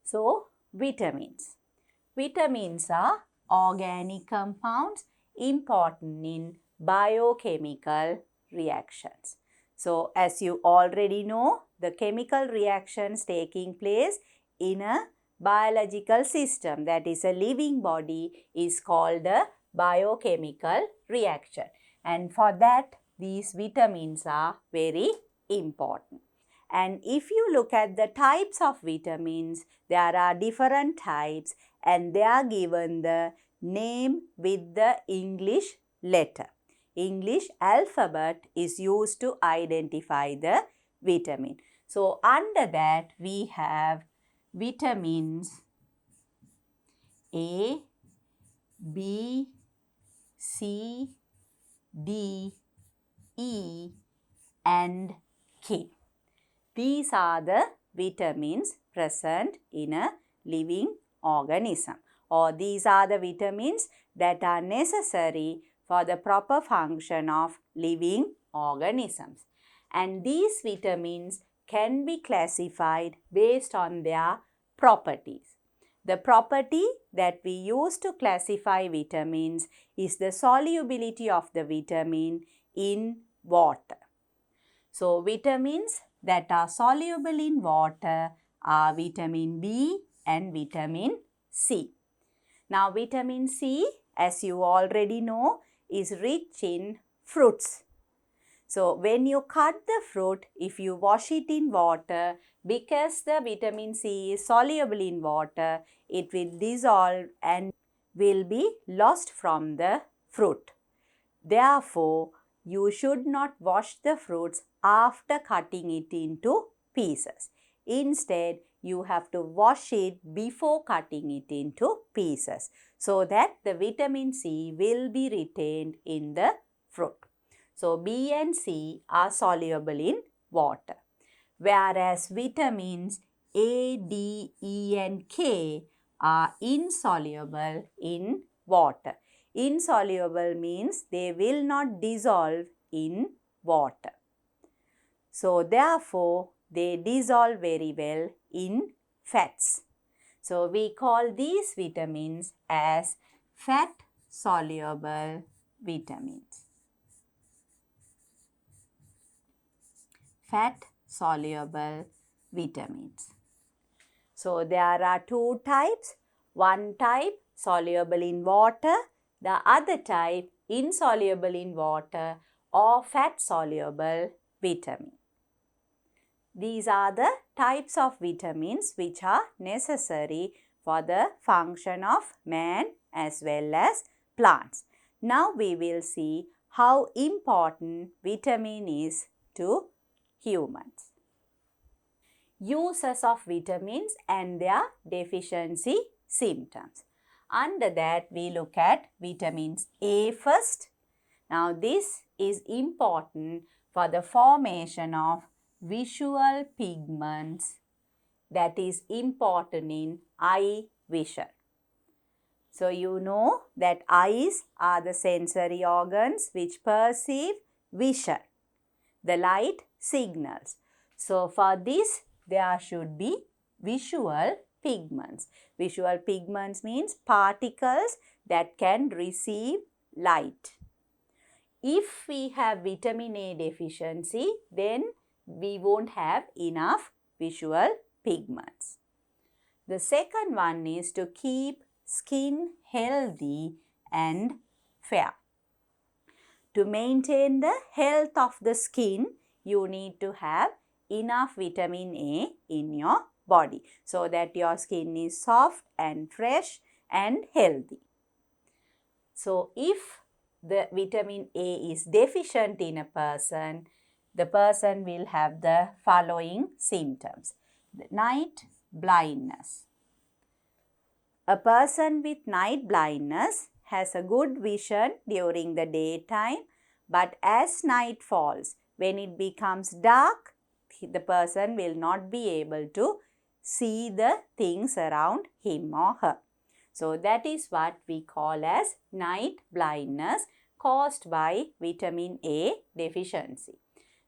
So, vitamins. Vitamins are organic compounds important in biochemical reactions. So, as you already know, the chemical reactions taking place in a biological system, that is a living body, is called a biochemical reaction. And for that, these vitamins are very important. And if you look at the types of vitamins, there are different types and they are given the name with the English letter. English alphabet is used to identify the vitamin. So, under that we have vitamins A, B, C, D, E and K. These are the vitamins present in a living organism, or these are the vitamins that are necessary for the proper function of living organisms. And these vitamins can be classified based on their properties. The property that we use to classify vitamins is the solubility of the vitamin in water. So, vitamins that are soluble in water are vitamin B and vitamin C. Now, vitamin C, as you already know, is rich in fruits. So, when you cut the fruit, if you wash it in water, because the vitamin C is soluble in water, it will dissolve and will be lost from the fruit. Therefore, you should not wash the fruits after cutting it into pieces. Instead, you have to wash it before cutting it into pieces so that the vitamin C will be retained in the fruit. So, B and C are soluble in water, whereas vitamins A, D, E and K are insoluble in water. Insoluble means they will not dissolve in water. So, therefore, they dissolve very well in fats. So, we call these vitamins as fat soluble vitamins. Fat soluble vitamins. So, there are two types. One type soluble in water, the other type insoluble in water or fat soluble vitamin. These are the types of vitamins which are necessary for the function of man as well as plants. Now we will see how important vitamin is to humans. Uses of vitamins and their deficiency symptoms. Under that, we look at vitamins A first. Now, this is important for the formation of visual pigments that is important in eye vision. So, you know that eyes are the sensory organs which perceive vision, the light signals. So, for this, there should be visual pigments. Visual pigments means particles that can receive light. If we have vitamin A deficiency, then we won't have enough visual pigments. The second one is to keep skin healthy and fair. To maintain the health of the skin, you need to have enough vitamin A in your body so that your skin is soft and fresh and healthy. So, if the vitamin A is deficient in a person, the person will have the following symptoms. The night blindness. A person with night blindness has a good vision during the daytime, but as night falls, when it becomes dark, the person will not be able to see the things around him or her. So, that is what we call as night blindness caused by vitamin A deficiency.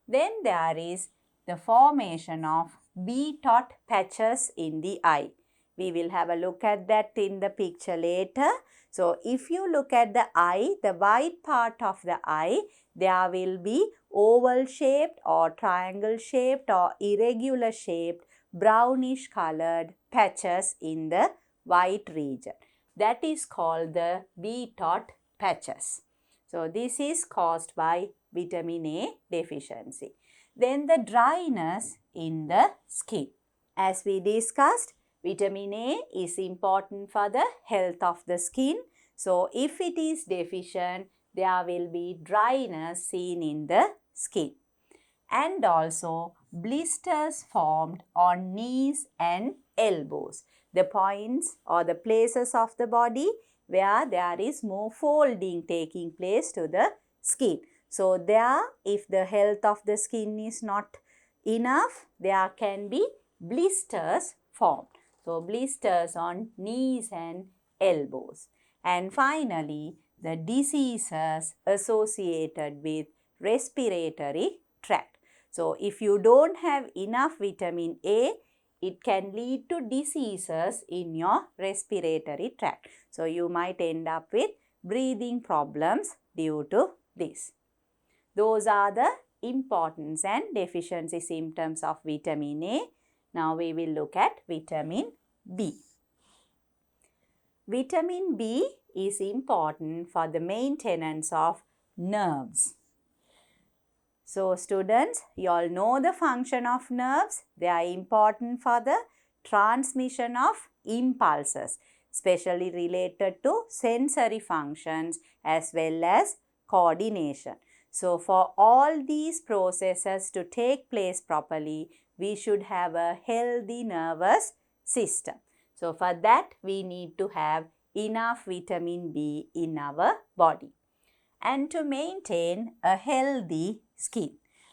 Then there is the formation of B-dot patches in the eye. We will have a look at that in the picture later. So if you look at the eye, the white part of the eye, there will be oval shaped or triangle shaped or irregular shaped brownish colored patches in the white region. That is called the B-dot patches. So this is caused by vitamin A deficiency. Then the dryness in the skin. As we discussed, vitamin A is important for the health of the skin. So if it is deficient, there will be dryness seen in the skin. And also blisters formed on knees and elbows, the points or the places of the body where there is more folding taking place to the skin. So there, if the health of the skin is not enough, there can be blisters formed. So blisters on knees and elbows. And finally, the diseases associated with respiratory tract. So if you don't have enough vitamin A, it can lead to diseases in your respiratory tract. So you might end up with breathing problems due to this. Those are the importance and deficiency symptoms of vitamin A. Now we will look at vitamin B. Vitamin B is important for the maintenance of nerves. So students, you all know the function of nerves. They are important for the transmission of impulses, especially related to sensory functions as well as coordination. So for all these processes to take place properly, we should have a healthy nervous system. So for that, we need to have enough vitamin B in our body. And to maintain a healthy skin,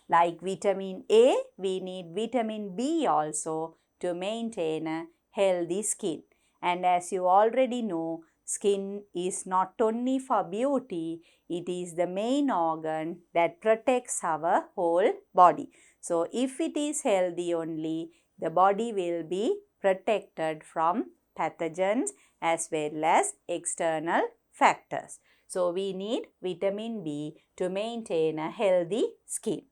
like vitamin A, we need vitamin B also to maintain a healthy skin. And as you already know, skin is not only for beauty, it is the main organ that protects our whole body. So if it is healthy only, the body will be protected from pathogens as well as external factors. So we need vitamin B to maintain a healthy skin.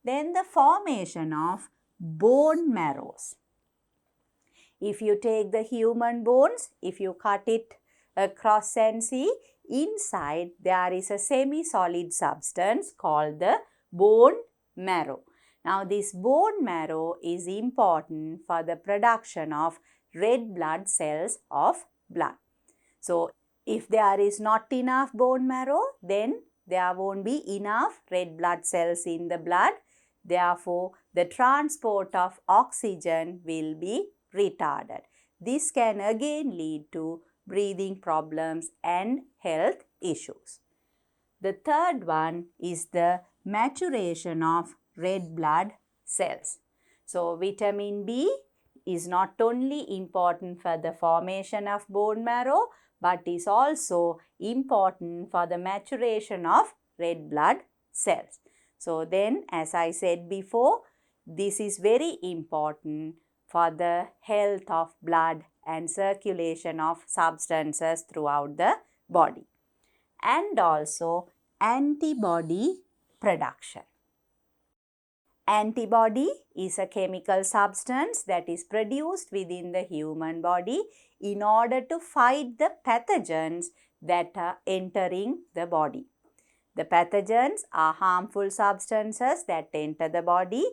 Then the formation of bone marrows. If you take the human bones, if you cut it across and see, inside there is a semi-solid substance called the bone marrow. Now this bone marrow is important for the production of red blood cells of blood. So if there is not enough bone marrow, then there won't be enough red blood cells in the blood. Therefore, the transport of oxygen will be retarded. This can again lead to breathing problems and health issues. The third one is the maturation of red blood cells. So, vitamin B is not only important for the formation of bone marrow, but is also important for the maturation of red blood cells. So then, as I said before, this is very important for the health of blood and circulation of substances throughout the body. And also antibody production. Antibody is a chemical substance that is produced within the human body in order to fight the pathogens that are entering the body. The pathogens are harmful substances that enter the body,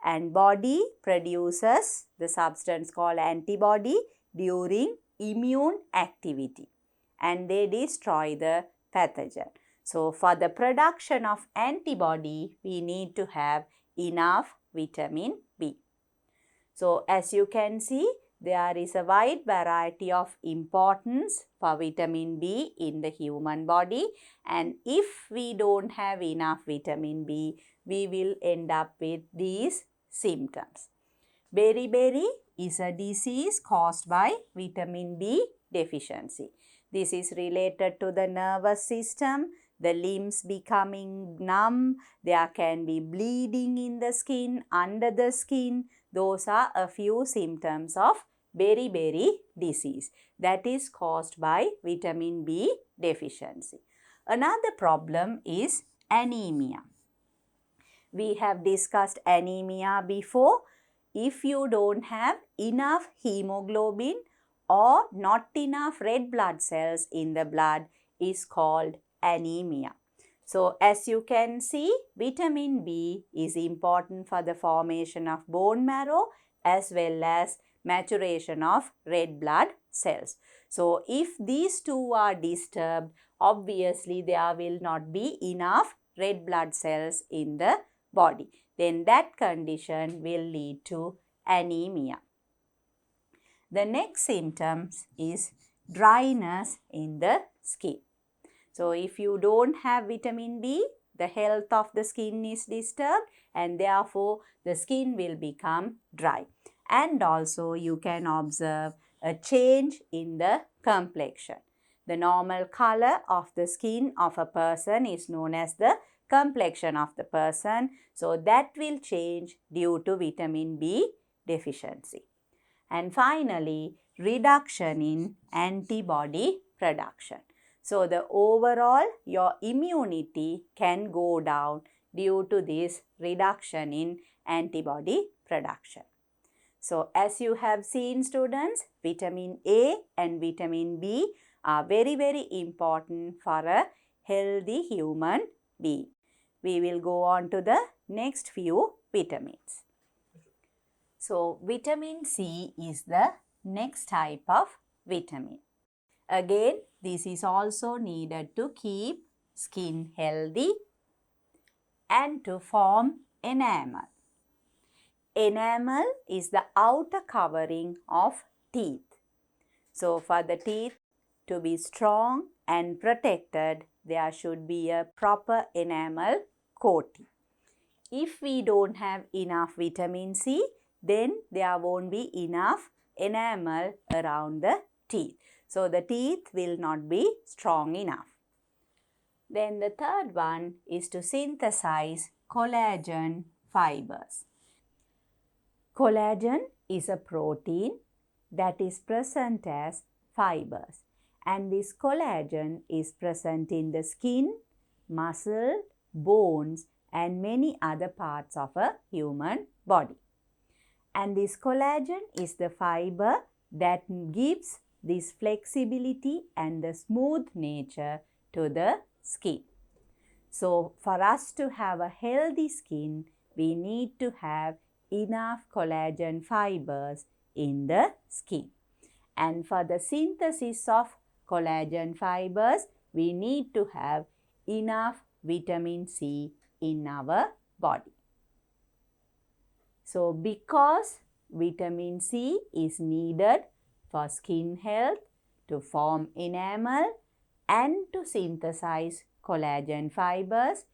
and body produces the substance called antibody during immune activity, and they destroy the pathogen. So for the production of antibody, we need to have enough vitamin B. So as you can see, there is a wide variety of importance for vitamin B in the human body, and if we don't have enough vitamin B, we will end up with these symptoms. Beriberi is a disease caused by vitamin B deficiency. This is related to the nervous system, the limbs becoming numb, there can be bleeding in the skin, under the skin. Those are a few symptoms of beriberi disease that is caused by vitamin B deficiency. Another problem is anemia. We have discussed anemia before. If you don't have enough hemoglobin or not enough red blood cells in the blood is called anemia. So, as you can see, vitamin B is important for the formation of bone marrow as well as maturation of red blood cells. So, if these two are disturbed, obviously there will not be enough red blood cells in the body. Then that condition will lead to anemia. The next symptoms is dryness in the skin. So, if you don't have vitamin B, the health of the skin is disturbed and therefore the skin will become dry. And also you can observe a change in the complexion. The normal color of the skin of a person is known as the complexion of the person. So, that will change due to vitamin B deficiency. And finally, reduction in antibody production. So, the overall your immunity can go down due to this reduction in antibody production. So, as you have seen students, vitamin A and vitamin B are very, very important for a healthy human being. We will go on to the next few vitamins. So, vitamin C is the next type of vitamin. Again, this is also needed to keep skin healthy and to form enamel. Enamel is the outer covering of teeth. So, for the teeth to be strong and protected, there should be a proper enamel coating. If we don't have enough vitamin C, then there won't be enough enamel around the teeth. So, the teeth will not be strong enough. Then the third one is to synthesize collagen fibers. Collagen is a protein that is present as fibers, and this collagen is present in the skin, muscle, bones and many other parts of a human body. And this collagen is the fiber that gives this flexibility and the smooth nature to the skin. So, for us to have a healthy skin, we need to have enough collagen fibers in the skin. And for the synthesis of collagen fibers, we need to have enough vitamin C in our body. So, because vitamin C is needed for skin health, to form enamel and to synthesize collagen fibers,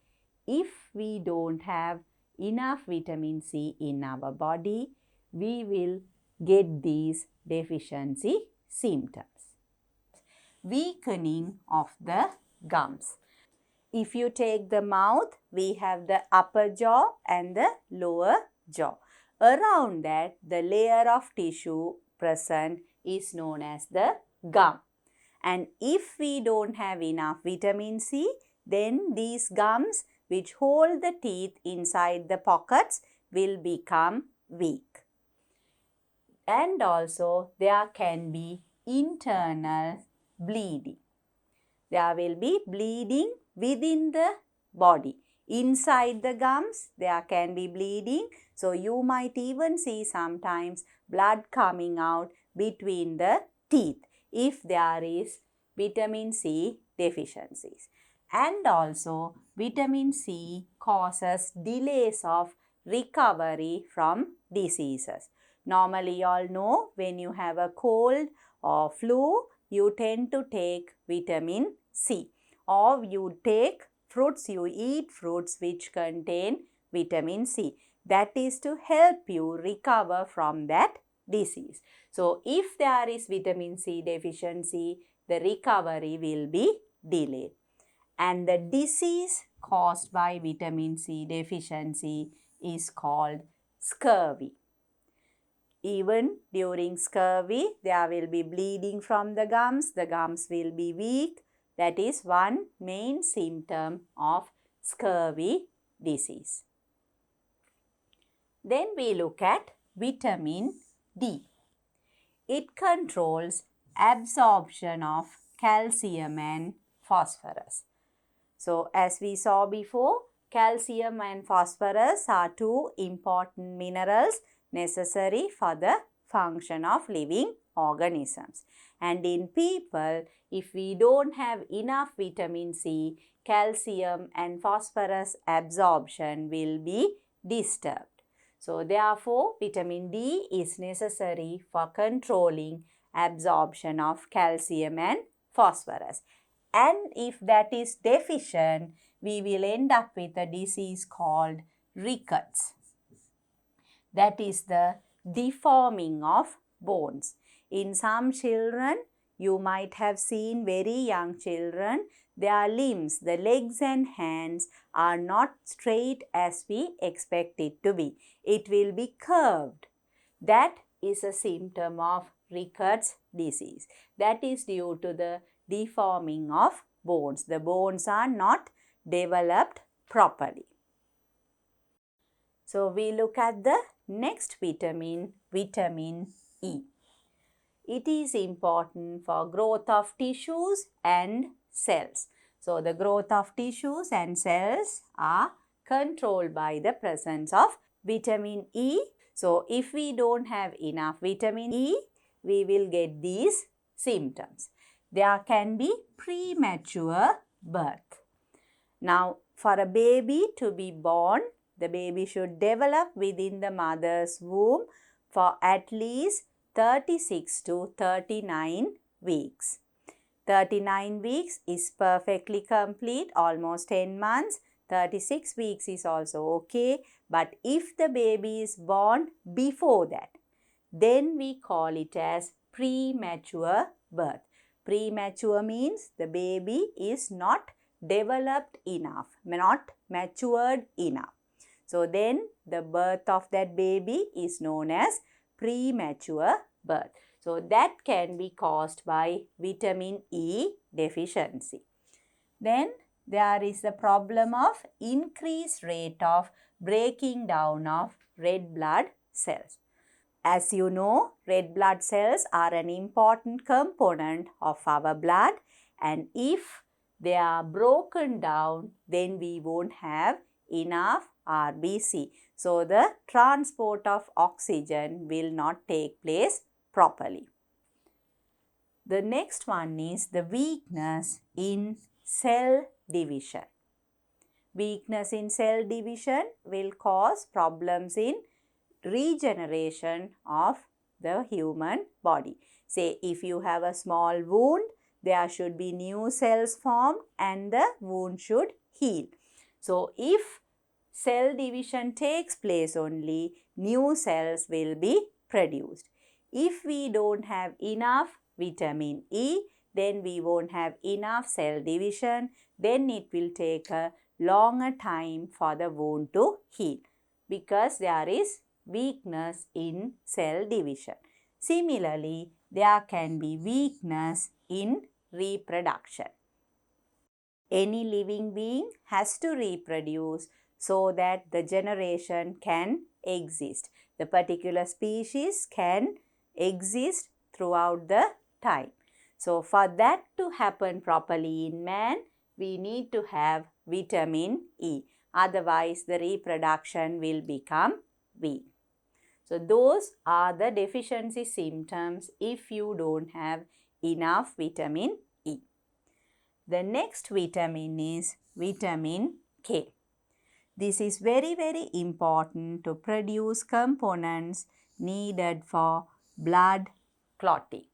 if we don't have enough vitamin C in our body, we will get these deficiency symptoms. Weakening of the gums. If you take the mouth, we have the upper jaw and the lower jaw. Around that, the layer of tissue present is known as the gum. And if we don't have enough vitamin C, then these gums which hold the teeth inside the pockets will become weak. And also there can be internal bleeding. There will be bleeding within the body. Inside the gums, there can be bleeding. So, you might even see sometimes blood coming out between the teeth if there is vitamin C deficiencies. And also, vitamin C causes delays of recovery from diseases. Normally, you all know when you have a cold or flu, you tend to take vitamin C, or you take fruits, you eat fruits which contain vitamin C. That is to help you recover from that disease. So, if there is vitamin C deficiency, the recovery will be delayed. And the disease caused by vitamin C deficiency is called scurvy. Even during scurvy, there will be bleeding from the gums will be weak. That is one main symptom of scurvy disease. Then we look at vitamin D. It controls absorption of calcium and phosphorus. So, as we saw before, calcium and phosphorus are two important minerals necessary for the function of living organisms. And in people, if we don't have enough vitamin C, calcium and phosphorus absorption will be disturbed. So, therefore, vitamin D is necessary for controlling absorption of calcium and phosphorus. And if that is deficient, we will end up with a disease called rickets. That is the deforming of bones. In some children, you might have seen very young children, their limbs, the legs and hands are not straight as we expect it to be. It will be curved. That is a symptom of rickets disease. That is due to the deforming of bones. The bones are not developed properly. So, we look at the next vitamin, vitamin E. It is important for growth of tissues and cells. So, the growth of tissues and cells are controlled by the presence of vitamin E. So, if we don't have enough vitamin E, we will get these symptoms. There can be premature birth. Now, for a baby to be born, the baby should develop within the mother's womb for at least 36 to 39 weeks. 39 weeks is perfectly complete, almost 10 months. 36 weeks is also okay. But if the baby is born before that, then we call it as premature birth. Premature means the baby is not developed enough, not matured enough. So, then the birth of that baby is known as premature birth. So, that can be caused by vitamin E deficiency. Then, there is the problem of increased rate of breaking down of red blood cells. As you know, red blood cells are an important component of our blood, and if they are broken down, then we won't have enough RBC. So, the transport of oxygen will not take place properly. The next one is the weakness in cell division. Weakness in cell division will cause problems in regeneration of the human body. Say, if you have a small wound, there should be new cells formed and the wound should heal. So, if cell division takes place only, new cells will be produced. If we don't have enough vitamin E, then we won't have enough cell division. Then it will take a longer time for the wound to heal because there is weakness in cell division. Similarly, there can be weakness in reproduction. Any living being has to reproduce so that the generation can exist. The particular species can exist throughout the time. So, for that to happen properly in man, we need to have vitamin E. Otherwise, the reproduction will become weak. So, those are the deficiency symptoms if you don't have enough vitamin E. The next vitamin is vitamin K. This is very, very important to produce components needed for blood clotting.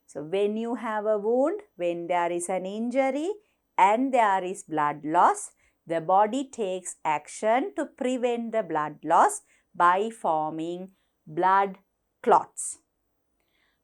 So, when you have a wound, when there is an injury and there is blood loss, the body takes action to prevent the blood loss by forming blood clots.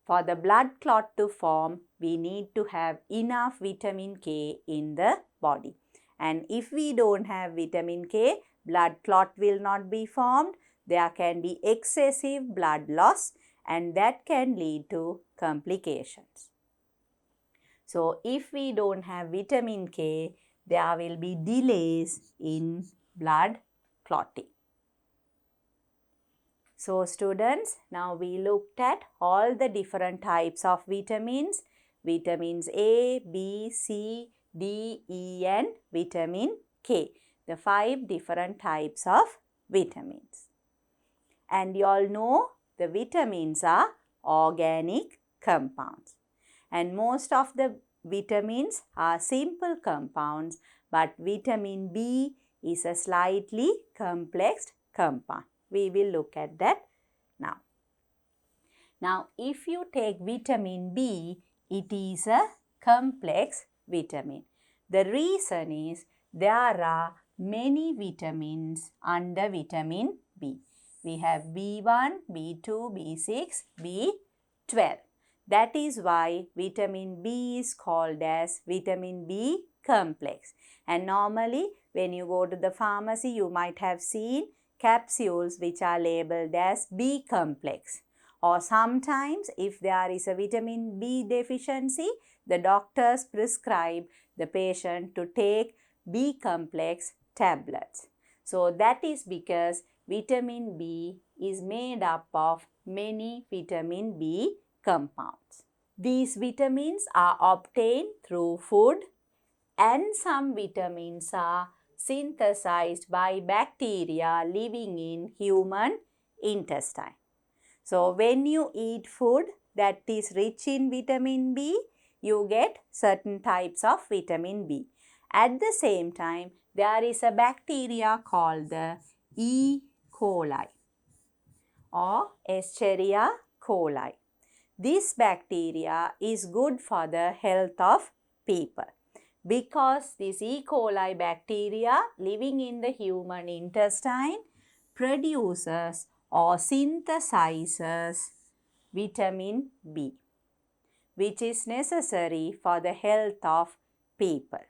For the blood clot to form, we need to have enough vitamin K in the body. And if we don't have vitamin K, blood clot will not be formed. there can be excessive blood loss and that can lead to complications. So, if we don't have vitamin K, there will be delays in blood clotting. So, students, now we looked at all the different types of vitamins. Vitamins A, B, C, D, E and vitamin K. The 5 different types of vitamins. And you all know the vitamins are organic compounds. And most of the vitamins are simple compounds, but vitamin B is a slightly complex compound. We will look at that now. Now, if you take vitamin B, it is a complex vitamin. The reason is there are many vitamins under vitamin B. We have B1, B2, B6, B12. That is why vitamin B is called as vitamin B complex. And normally when you go to the pharmacy, you might have seen capsules which are labeled as B complex. Or sometimes if there is a vitamin B deficiency, the doctors prescribe the patient to take B complex tablets. So that is because vitamin B is made up of many vitamin B compounds. These vitamins are obtained through food and some vitamins are synthesized by bacteria living in human intestine. So, when you eat food that is rich in vitamin B, you get certain types of vitamin B. At the same time, there is a bacteria called the E. coli or Escherichia coli. This bacteria is good for the health of people because this E. coli bacteria living in the human intestine produces or synthesizes vitamin B, which is necessary for the health of people.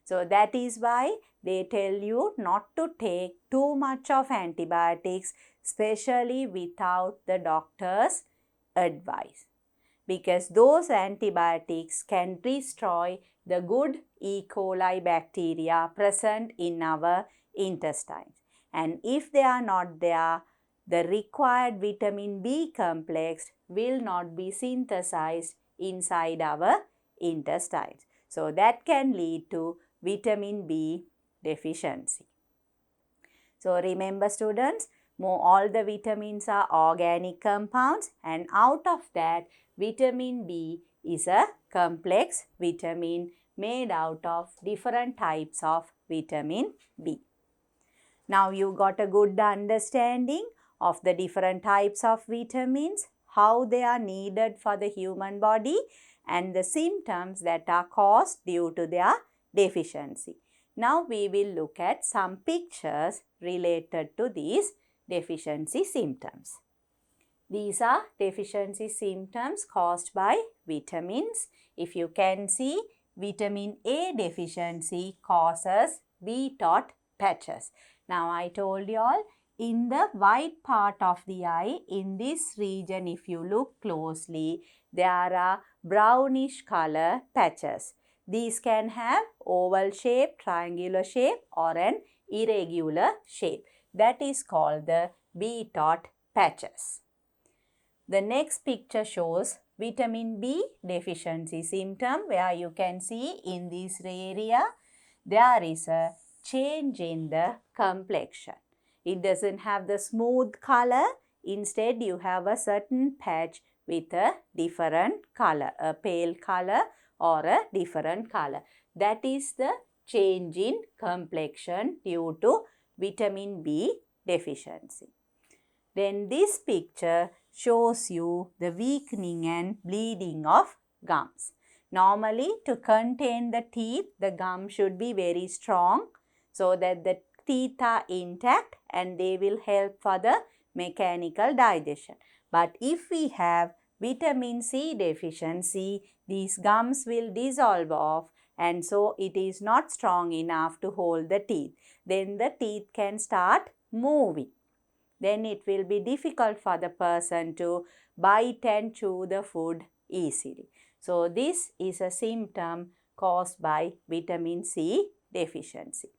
So that is why they tell you not to take too much of antibiotics, especially without the doctor's advice, because those antibiotics can destroy the good E. coli bacteria present in our intestines. And if they are not there, the required vitamin B complex will not be synthesized inside our intestines. So that can lead to vitamin B deficiency. So remember students, all the vitamins are organic compounds and out of that vitamin B is a complex vitamin made out of different types of vitamin B. Now you got a good understanding of the different types of vitamins, how they are needed for the human body and the symptoms that are caused due to their deficiency. Now we will look at some pictures related to these deficiency symptoms. These are deficiency symptoms caused by vitamins. If you can see, vitamin A deficiency causes B-dot patches. Now I told you all, in the white part of the eye, in this region if you look closely, there are brownish color patches. These can have oval shape, triangular shape or an irregular shape. That is called the B-dot patches. The next picture shows vitamin B deficiency symptom where you can see in this area there is a change in the complexion. It doesn't have the smooth color. Instead, you have a certain patch with a different color, a pale color or a different color. That is the change in complexion due to vitamin B deficiency. Then this picture shows you the weakening and bleeding of gums. Normally, to contain the teeth, the gum should be very strong so that the teeth are intact and they will help for the mechanical digestion. But if we have vitamin C deficiency, these gums will dissolve off and so it is not strong enough to hold the teeth. Then the teeth can start moving. then it will be difficult for the person to bite and chew the food easily. So this is a symptom caused by vitamin C deficiency.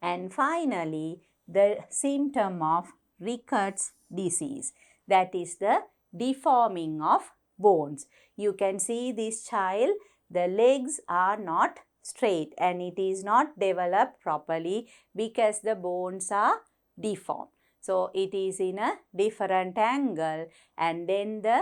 And finally, the symptom of Ricketts disease, that is the deforming of bones. You can see this child, the legs are not straight and it is not developed properly because the bones are deformed. So it is in a different angle, and then the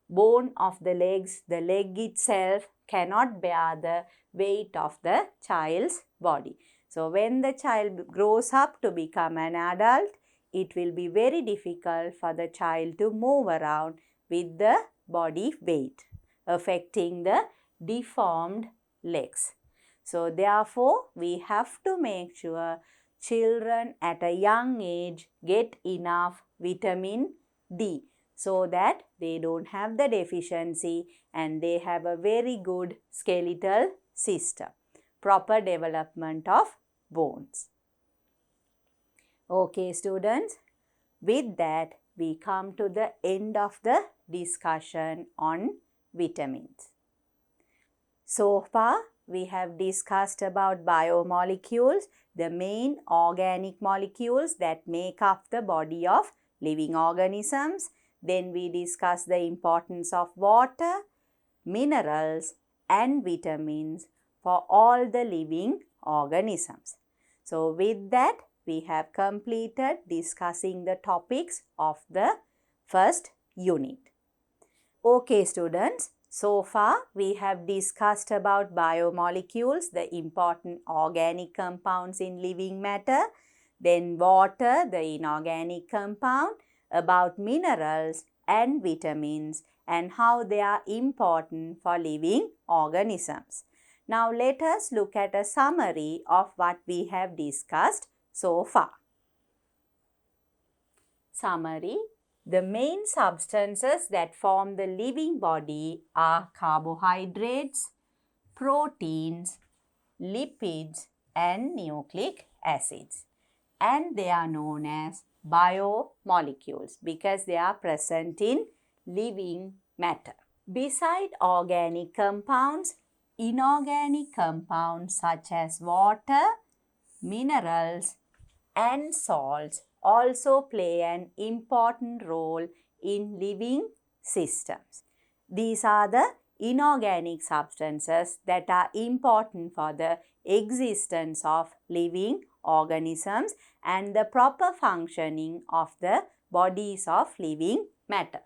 bone of the legs, the leg itself cannot bear the weight of the child's body. So when the child grows up to become an adult, it will be very difficult for the child to move around with the body weight, affecting the deformed legs. So therefore, we have to make sure children at a young age get enough vitamin D so that they don't have the deficiency and they have a very good skeletal system, proper development of bones. Okay, students, with that we come to the end of the discussion on vitamins. So far, we have discussed about biomolecules, the main organic molecules that make up the body of living organisms. Then we discussed the importance of water, minerals and vitamins for all the living organisms. So with that, we have completed discussing the topics of the first unit. Okay, students, so far we have discussed about biomolecules, the important organic compounds in living matter, then water, the inorganic compound, about minerals and vitamins and how they are important for living organisms. Now let us look at a summary of what we have discussed so far. Summary. The main substances that form the living body are carbohydrates, proteins, lipids and nucleic acids. And they are known as biomolecules because they are present in living matter. Beside organic compounds, inorganic compounds such as water, minerals and salts also play an important role in living systems. These are the inorganic substances that are important for the existence of living organisms and the proper functioning of the bodies of living matter.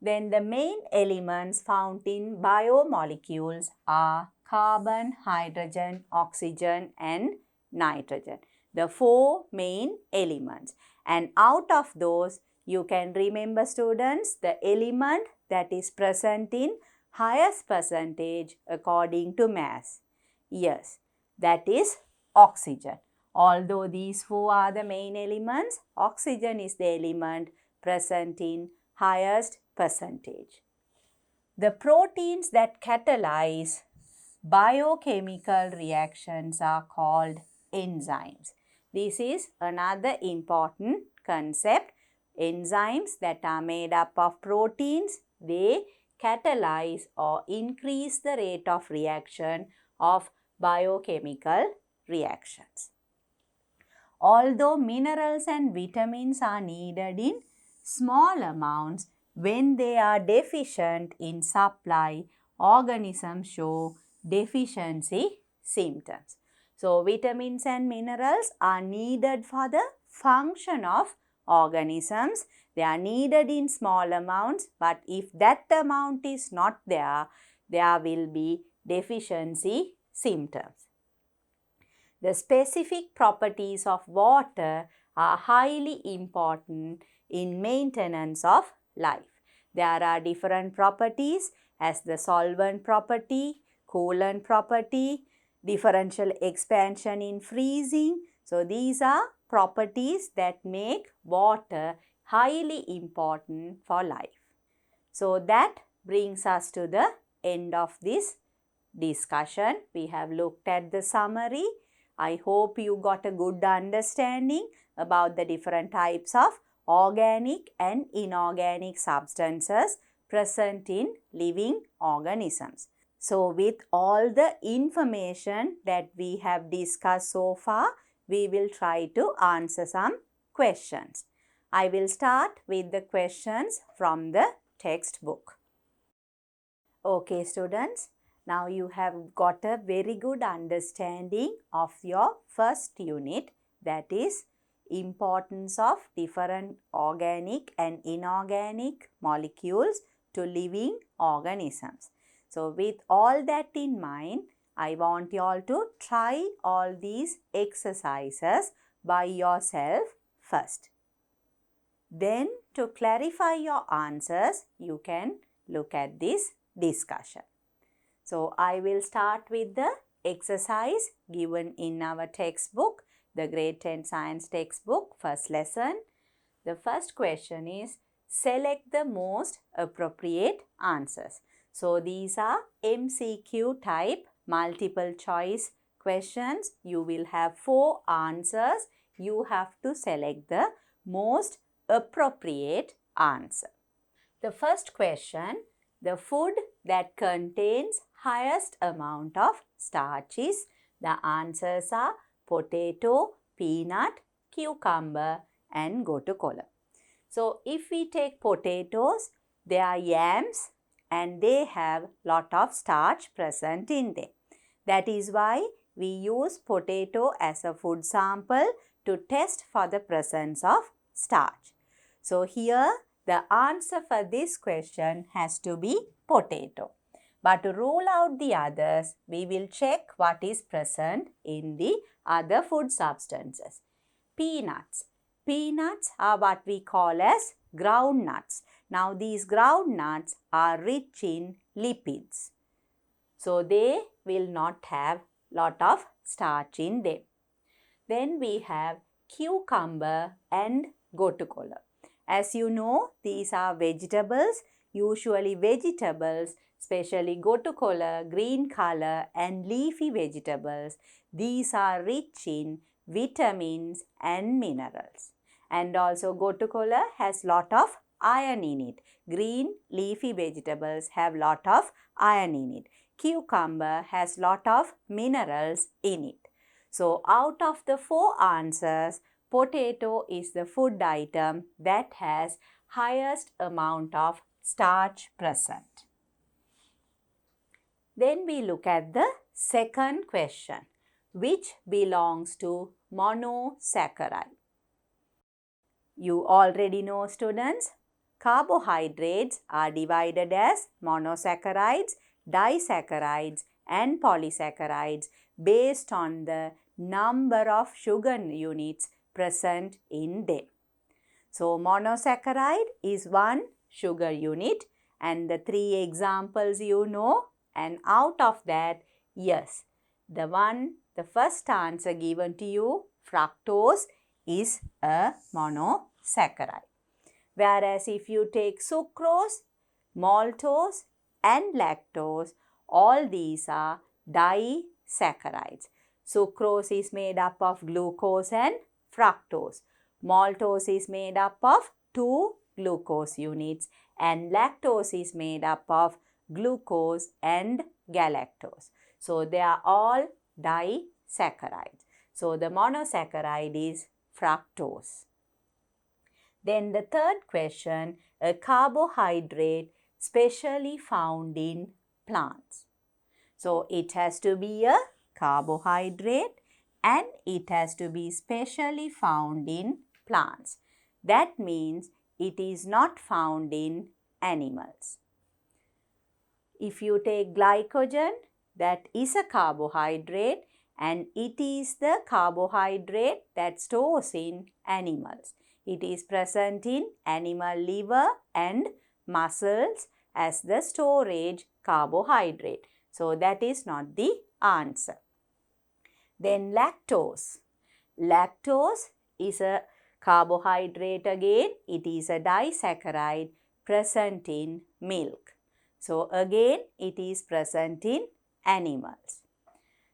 Then the main elements found in biomolecules are carbon, hydrogen, oxygen and nitrogen. The four main elements. And out of those, you can remember, students, the element that is present in highest percentage according to mass. Yes, that is oxygen. Although these four are the main elements, oxygen is the element present in highest percentage. The proteins that catalyze biochemical reactions are called enzymes. This is another important concept. Enzymes that are made up of proteins, they catalyze or increase the rate of reaction of biochemical reactions. Although minerals and vitamins are needed in small amounts, when they are deficient in supply, organisms show deficiency symptoms. So, vitamins and minerals are needed for the function of organisms. They are needed in small amounts, but if that amount is not there, there will be deficiency symptoms. The specific properties of water are highly important in maintenance of life. There are different properties as the solvent property, coolant property, differential expansion in freezing. So these are properties that make water highly important for life. So that brings us to the end of this discussion. We have looked at the summary. I hope you got a good understanding. about the different types of organic and inorganic substances present in living organisms. So with all the information that we have discussed so far, we will try to answer some questions. I will start with the questions from the textbook. Okay, students, now you have got a very good understanding of your first unit, that is importance of different organic and inorganic molecules to living organisms. So with all that in mind, I want you all to try all these exercises by yourself first. Then to clarify your answers, you can look at this discussion. So I will start with the exercise given in our textbook, the grade 10 science textbook, first lesson. The first question is, select the most appropriate answers. So these are MCQ type multiple choice questions. You will have 4 answers. You have to select the most appropriate answer. The first question, the food that contains highest amount of starch is, the answers are potato, peanut, cucumber and go to column. So if we take potatoes, they are yams and they have lot of starch present in them. That is why we use potato as a food sample to test for the presence of starch. So here the answer for this question has to be potato. But to rule out the others, we will check what is present in the other food substances. Peanuts. Peanuts are what we call as ground nuts. Now these ground nuts are rich in lipids. So they will not have lot of starch in them. Then we have cucumber and go to column. As you know, these are vegetables, usually vegetables, especially gotukola, green color and leafy vegetables. These are rich in vitamins and minerals. And also gotukola has lot of iron in it. Green leafy vegetables have lot of iron in it. Cucumber has lot of minerals in it. So out of the 4 answers, potato is the food item that has highest amount of starch present. Then we look at the second question, which belongs to monosaccharide. You already know, students, carbohydrates are divided as monosaccharides, disaccharides and polysaccharides based on the number of sugar units present in them. So monosaccharide is 1 sugar unit and the 3 examples you know, and out of that, yes, the first answer given to you, fructose, is a monosaccharide. Whereas if you take sucrose, maltose and lactose, all these are disaccharides. Sucrose is made up of glucose and fructose. Maltose is made up of 2 glucose units and lactose is made up of glucose and galactose. So they are all disaccharides. So the monosaccharide is fructose. Then the third question, a carbohydrate specially found in plants. So it has to be a carbohydrate and it has to be specially found in plants. That means it is not found in animals. If you take glycogen, that is a carbohydrate and it is the carbohydrate that stores in animals. It is present in animal liver and muscles as the storage carbohydrate. So that is not the answer. Then lactose. Lactose is a carbohydrate again. It is a disaccharide present in milk. So again it is present in animals.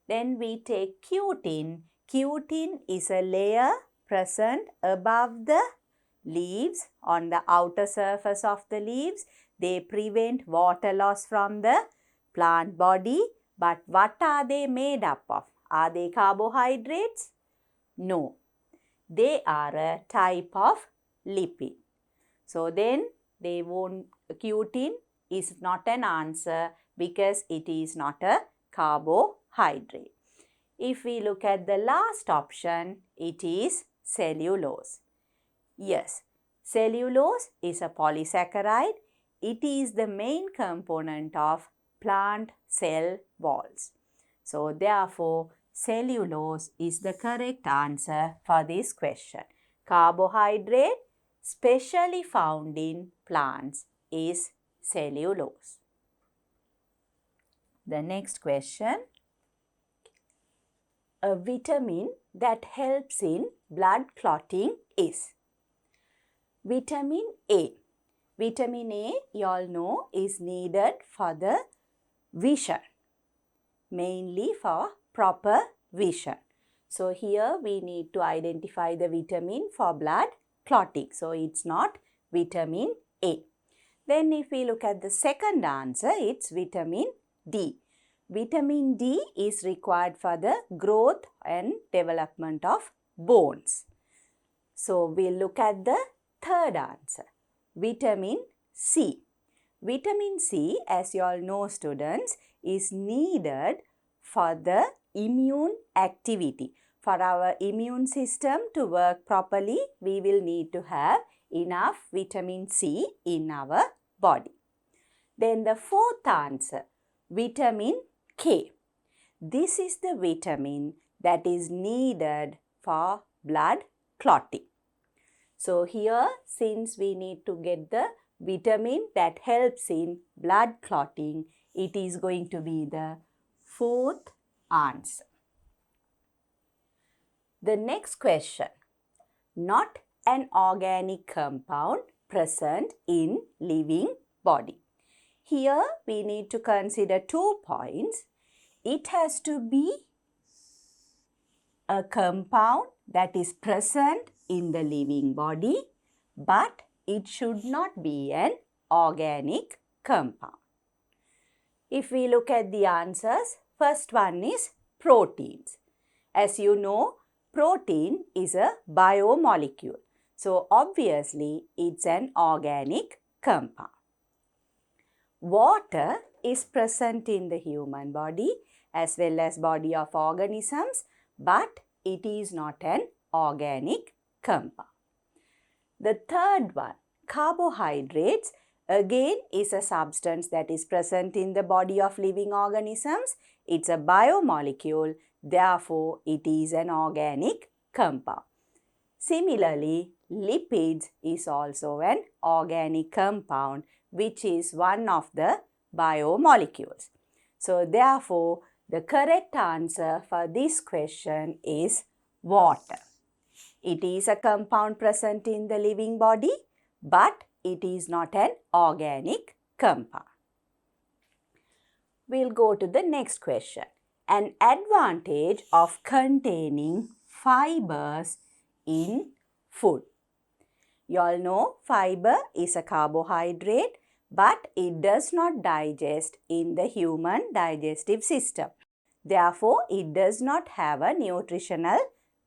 Then we take cutin. Cutin is a layer present above the leaves, on the outer surface of the leaves. They prevent water loss from the plant body. But what are they made up of? Are they carbohydrates? No. They are a type of lipid. So then cutin is not an answer because it is not a carbohydrate. If we look at the last option, it is cellulose. Yes, cellulose is a polysaccharide. It is the main component of plant cell walls. So therefore, cellulose is the correct answer for this question. Carbohydrate specially found in plants is cellulose. The next question. A vitamin that helps in blood clotting is vitamin A. Vitamin A, you all know, is needed for the vision, mainly for proper vision. So here we need to identify the vitamin for blood clotting. So it's not vitamin A. Then if we look at the second answer, it's vitamin D. Vitamin D is required for the growth and development of bones. So we'll look at the third answer, vitamin C. Vitamin C, as you all know students, is needed for the immune activity. For our immune system to work properly, we will need to have enough vitamin C in our body. Then the fourth answer, vitamin K. This is the vitamin that is needed for blood clotting. So here, since we need to get the vitamin that helps in blood clotting, it is going to be the fourth answer. The next question. Not an organic compound present in living body. Here we need to consider 2 points. It has to be a compound that is present in the living body, but it should not be an organic compound. If we look at the answers, first one is proteins. As you know, protein is a biomolecule. So obviously it's an organic compound. Water is present in the human body as well as body of organisms, but it is not an organic compound. The third one, carbohydrates, again is a substance that is present in the body of living organisms. It's a biomolecule, therefore it is an organic compound. Similarly, lipids is also an organic compound, which is one of the biomolecules. So therefore, the correct answer for this question is water. It is a compound present in the living body, but it is not an organic compound. We'll go to the next question. An advantage of containing fibers in food. You all know fiber is a carbohydrate, but it does not digest in the human digestive system. Therefore, it does not have a nutritional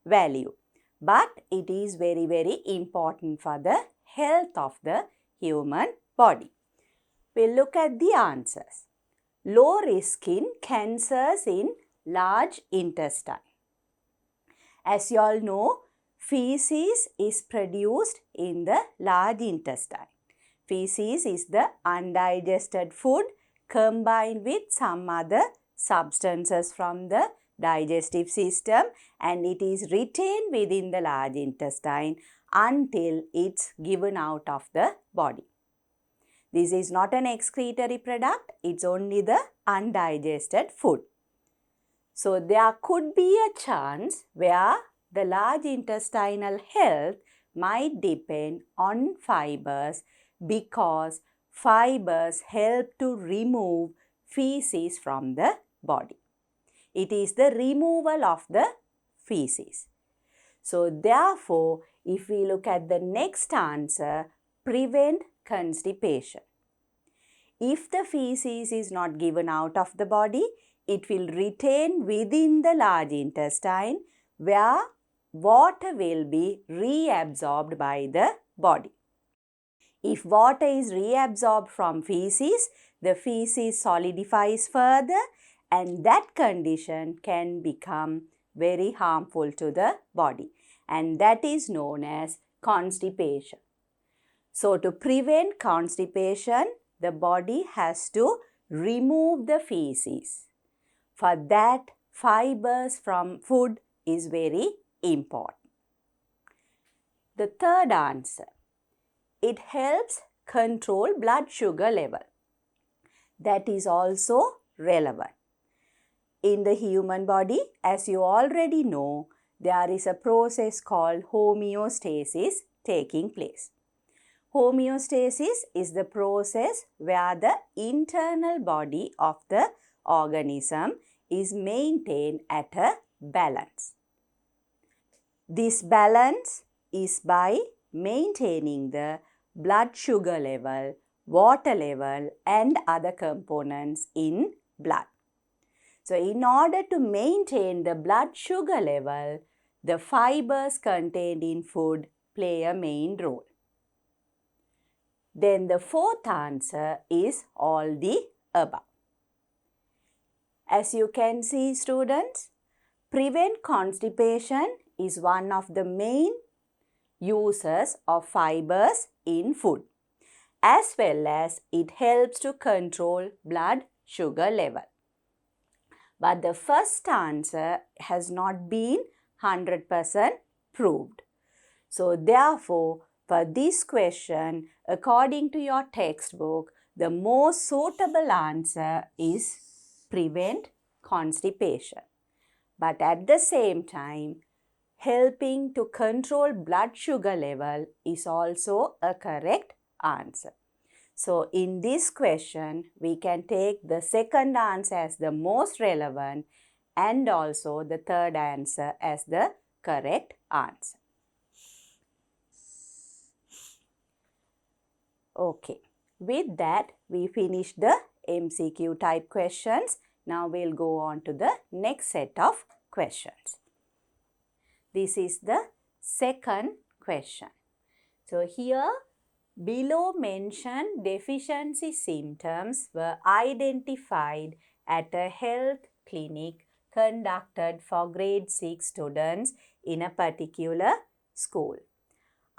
value. But it is very, very important for the health of the human body. We'll look at the answers. Low risk in cancers in large intestine. As you all know, feces is produced in the large intestine. Feces is the undigested food combined with some other substances from the digestive system, and it is retained within the large intestine until it's given out of the body. This is not an excretory product, it's only the undigested food. So there could be a chance where the large intestinal health might depend on fibers because fibers help to remove feces from the body. It is the removal of the feces. So therefore, if we look at the next answer, prevent constipation. If the feces is not given out of the body, it will retain within the large intestine where water will be reabsorbed by the body. If water is reabsorbed from feces, the feces solidifies further and that condition can become very harmful to the body, and that is known as constipation. So to prevent constipation, the body has to remove the feces. For that, fibers from food is very important. The third answer, it helps control blood sugar level. That is also relevant. In the human body, as you already know, there is a process called homeostasis taking place. Homeostasis is the process where the internal body of the organism is maintained at a balance. This balance is by maintaining the blood sugar level, water level and other components in blood. So in order to maintain the blood sugar level, the fibers contained in food play a main role. Then the fourth answer is all the above. As you can see, students, prevent constipation is one of the main uses of fibers in food, as well as it helps to control blood sugar level. But the first answer has not been 100% proved. So therefore, for this question, according to your textbook, the most suitable answer is prevent constipation. But at the same time, helping to control blood sugar level is also a correct answer. So in this question, we can take the second answer as the most relevant and also the third answer as the correct answer. Okay, with that, we finish the MCQ type questions. Now we'll go on to the next set of questions. This is the second question. So here, below mentioned deficiency symptoms were identified at a health clinic conducted for grade 6 students in a particular school.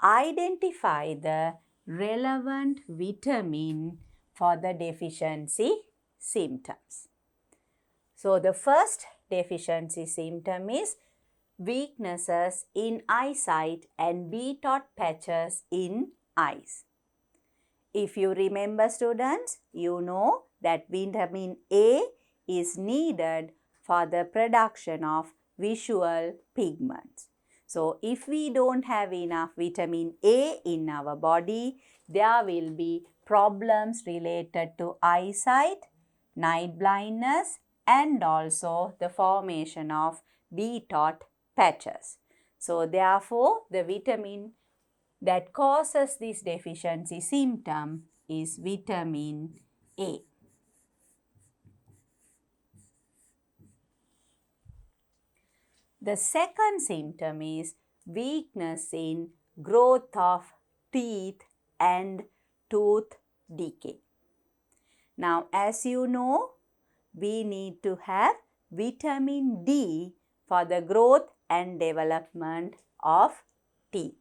Identify the relevant vitamin for the deficiency symptoms. So the first deficiency symptom is weaknesses in eyesight and bead-dot patches in eyes. If you remember, students, you know that vitamin A is needed for the production of visual pigments. So if we don't have enough vitamin A in our body, there will be problems related to eyesight, night blindness and also the formation of bead-dot patches. So therefore, the vitamin that causes this deficiency symptom is vitamin A. The second symptom is weakness in growth of teeth and tooth decay. Now, as you know, we need to have vitamin D for the growth and development of teeth.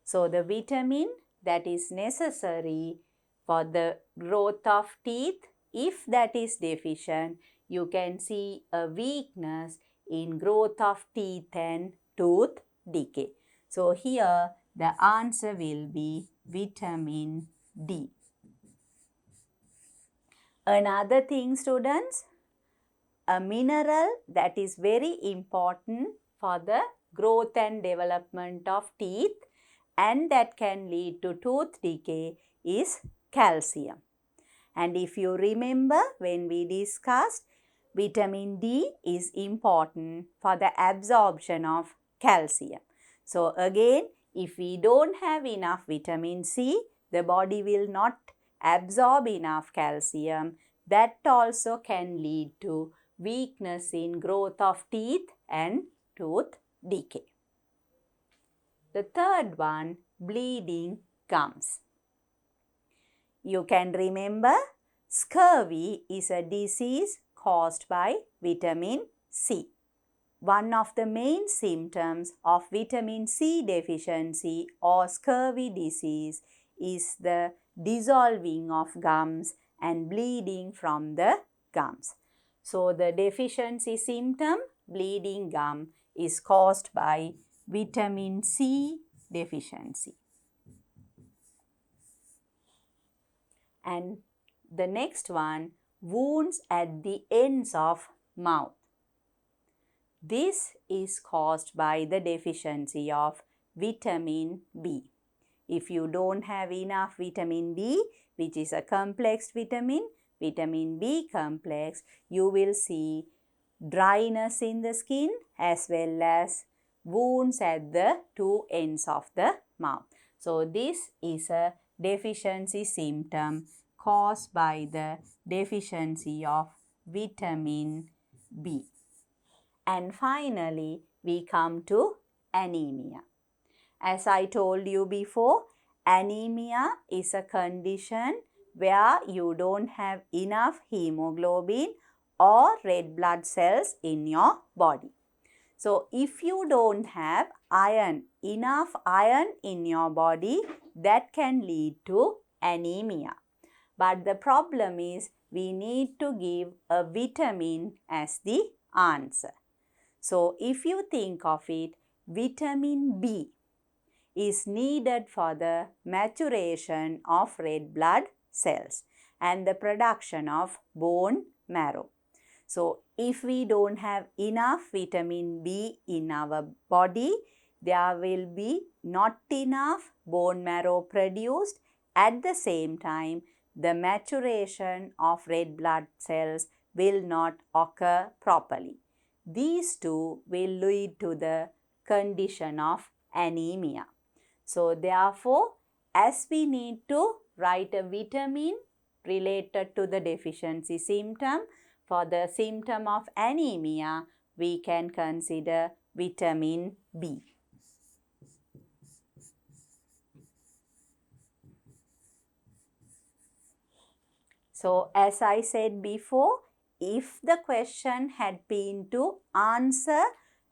So, the vitamin that is necessary for the growth of teeth, if that is deficient, you can see a weakness in growth of teeth and tooth decay. So, here the answer will be vitamin D. Another thing, students, a mineral that is very important for the growth and development of teeth and that can lead to tooth decay is calcium. And if you remember when we discussed, vitamin D is important for the absorption of calcium. So again, if we don't have enough vitamin C, the body will not absorb enough calcium. That also can lead to weakness in growth of teeth and tooth decay. The third one, bleeding gums. You can remember, scurvy is a disease caused by vitamin C. One of the main symptoms of vitamin C deficiency or scurvy disease is the dissolving of gums and bleeding from the gums. So, the deficiency symptom, bleeding gum, is caused by vitamin C deficiency. And the next one, wounds at the ends of mouth. This is caused by the deficiency of vitamin B. If you don't have enough vitamin B, which is a complex vitamin, vitamin B complex, you will see dryness in the skin as well as wounds at the two ends of the mouth. So, this is a deficiency symptom caused by the deficiency of vitamin B. And finally, we come to anemia. As I told you before, anemia is a condition where you don't have enough hemoglobin or red blood cells in your body. So, if you don't have enough iron in your body, that can lead to anemia. But the problem is we need to give a vitamin as the answer. So, if you think of it, vitamin B is needed for the maturation of red blood cells and the production of bone marrow. So, if we don't have enough vitamin B in our body, there will be not enough bone marrow produced. At the same time, the maturation of red blood cells will not occur properly. These two will lead to the condition of anemia. So, therefore, as we need to write a vitamin related to the deficiency symptom, for the symptom of anemia, we can consider vitamin B. So, as I said before, if the question had been to answer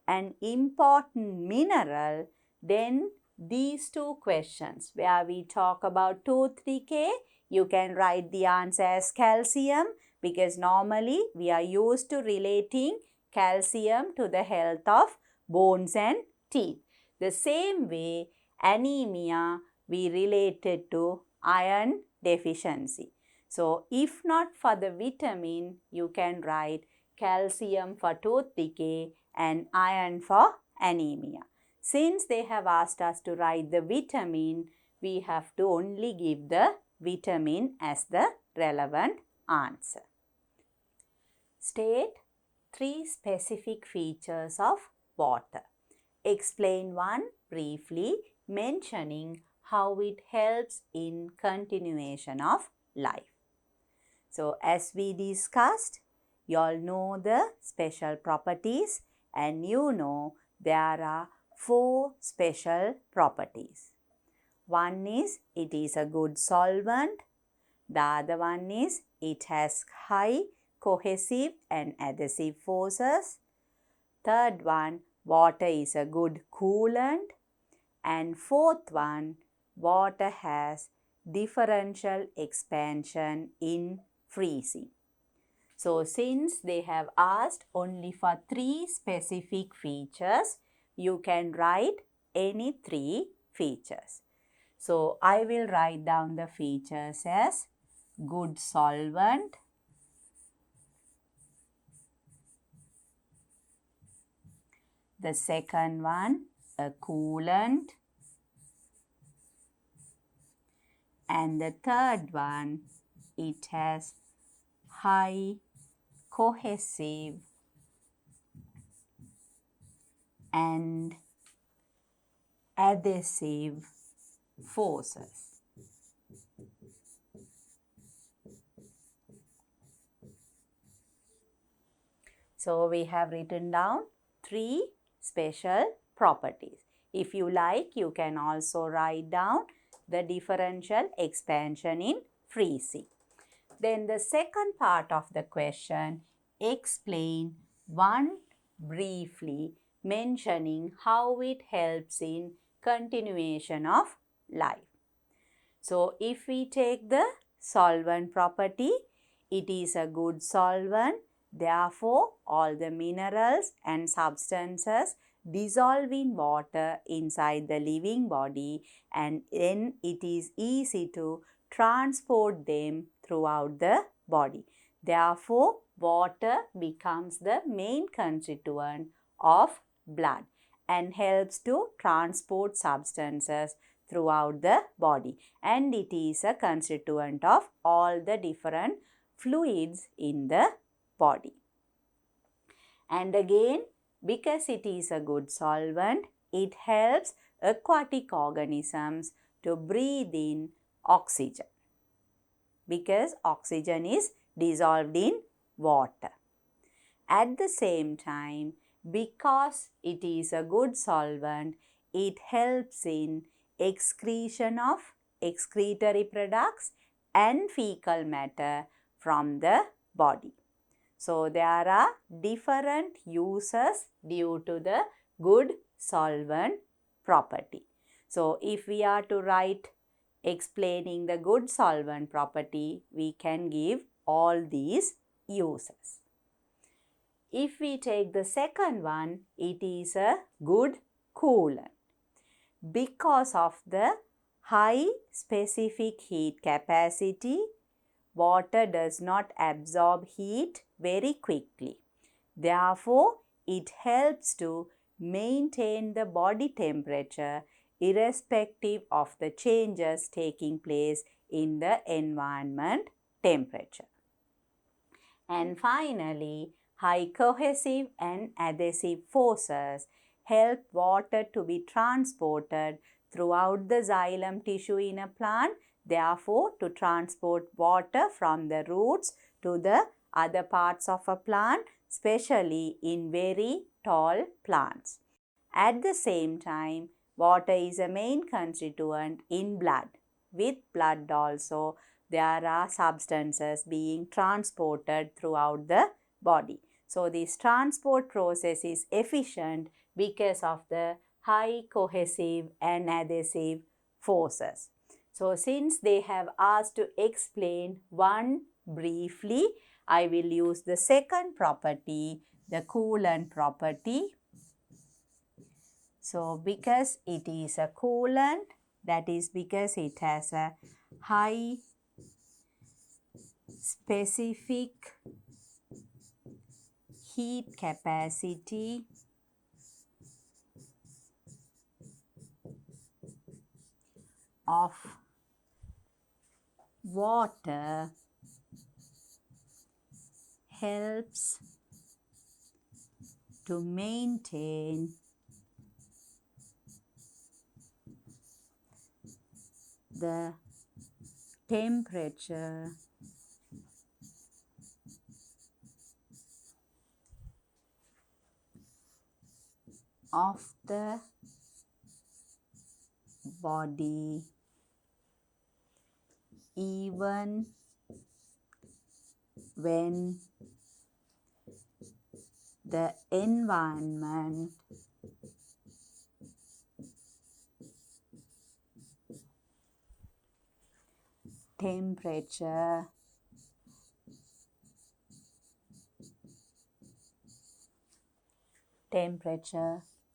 an important mineral, then these two questions where we talk about tooth decay, you can write the answer as calcium, because normally we are used to relating calcium to the health of bones and teeth. The same way, anemia we related to iron deficiency. So, if not for the vitamin, you can write calcium for tooth decay and iron for anemia. Since they have asked us to write the vitamin, we have to only give the vitamin as the relevant answer. State 3 specific features of water. Explain one briefly, mentioning how it helps in continuation of life. So, as we discussed, you all know the special properties, and you know there are 4 special properties. One is it is a good solvent. The other one is it has high cohesive and adhesive forces. Third one, water is a good coolant. And fourth one, water has differential expansion in freezing. So, since they have asked only for 3 specific features, you can write any 3 features. So, I will write down the features as good solvent, the second one a coolant, and the third one it has high cohesive and adhesive forces. So we have written down 3 special properties. If you like, you can also write down the differential expansion in freezing. Then the second part of the question, explain one briefly mentioning how it helps in continuation of life. So if we take the solvent property, it is a good solvent. Therefore, all the minerals and substances dissolve in water inside the living body, and then it is easy to transport them throughout the body. Therefore, water becomes the main constituent of blood and helps to transport substances throughout the body, and it is a constituent of all the different fluids in the body. And again, because it is a good solvent, it helps aquatic organisms to breathe in oxygen, because oxygen is dissolved in water. At the same time, because it is a good solvent, it helps in excretion of excretory products and fecal matter from the body. So, there are different uses due to the good solvent property. So, if we are to write explaining the good solvent property, we can give all these uses. If we take the second one, it is a good coolant. Because of the high specific heat capacity, water does not absorb heat very quickly. Therefore, it helps to maintain the body temperature irrespective of the changes taking place in the environment temperature. And finally, high cohesive and adhesive forces help water to be transported throughout the xylem tissue in a plant, therefore to transport water from the roots to the other parts of a plant, especially in very tall plants. At the same time, water is a main constituent in blood. With blood also, there are substances being transported throughout the body. So, this transport process is efficient because of the high cohesive and adhesive forces. So, since they have asked to explain one briefly, I will use the second property, the coolant property. So, because it is a coolant, that is because it has a high specific heat capacity of water, helps to maintain the temperature of the body even when the environment temperature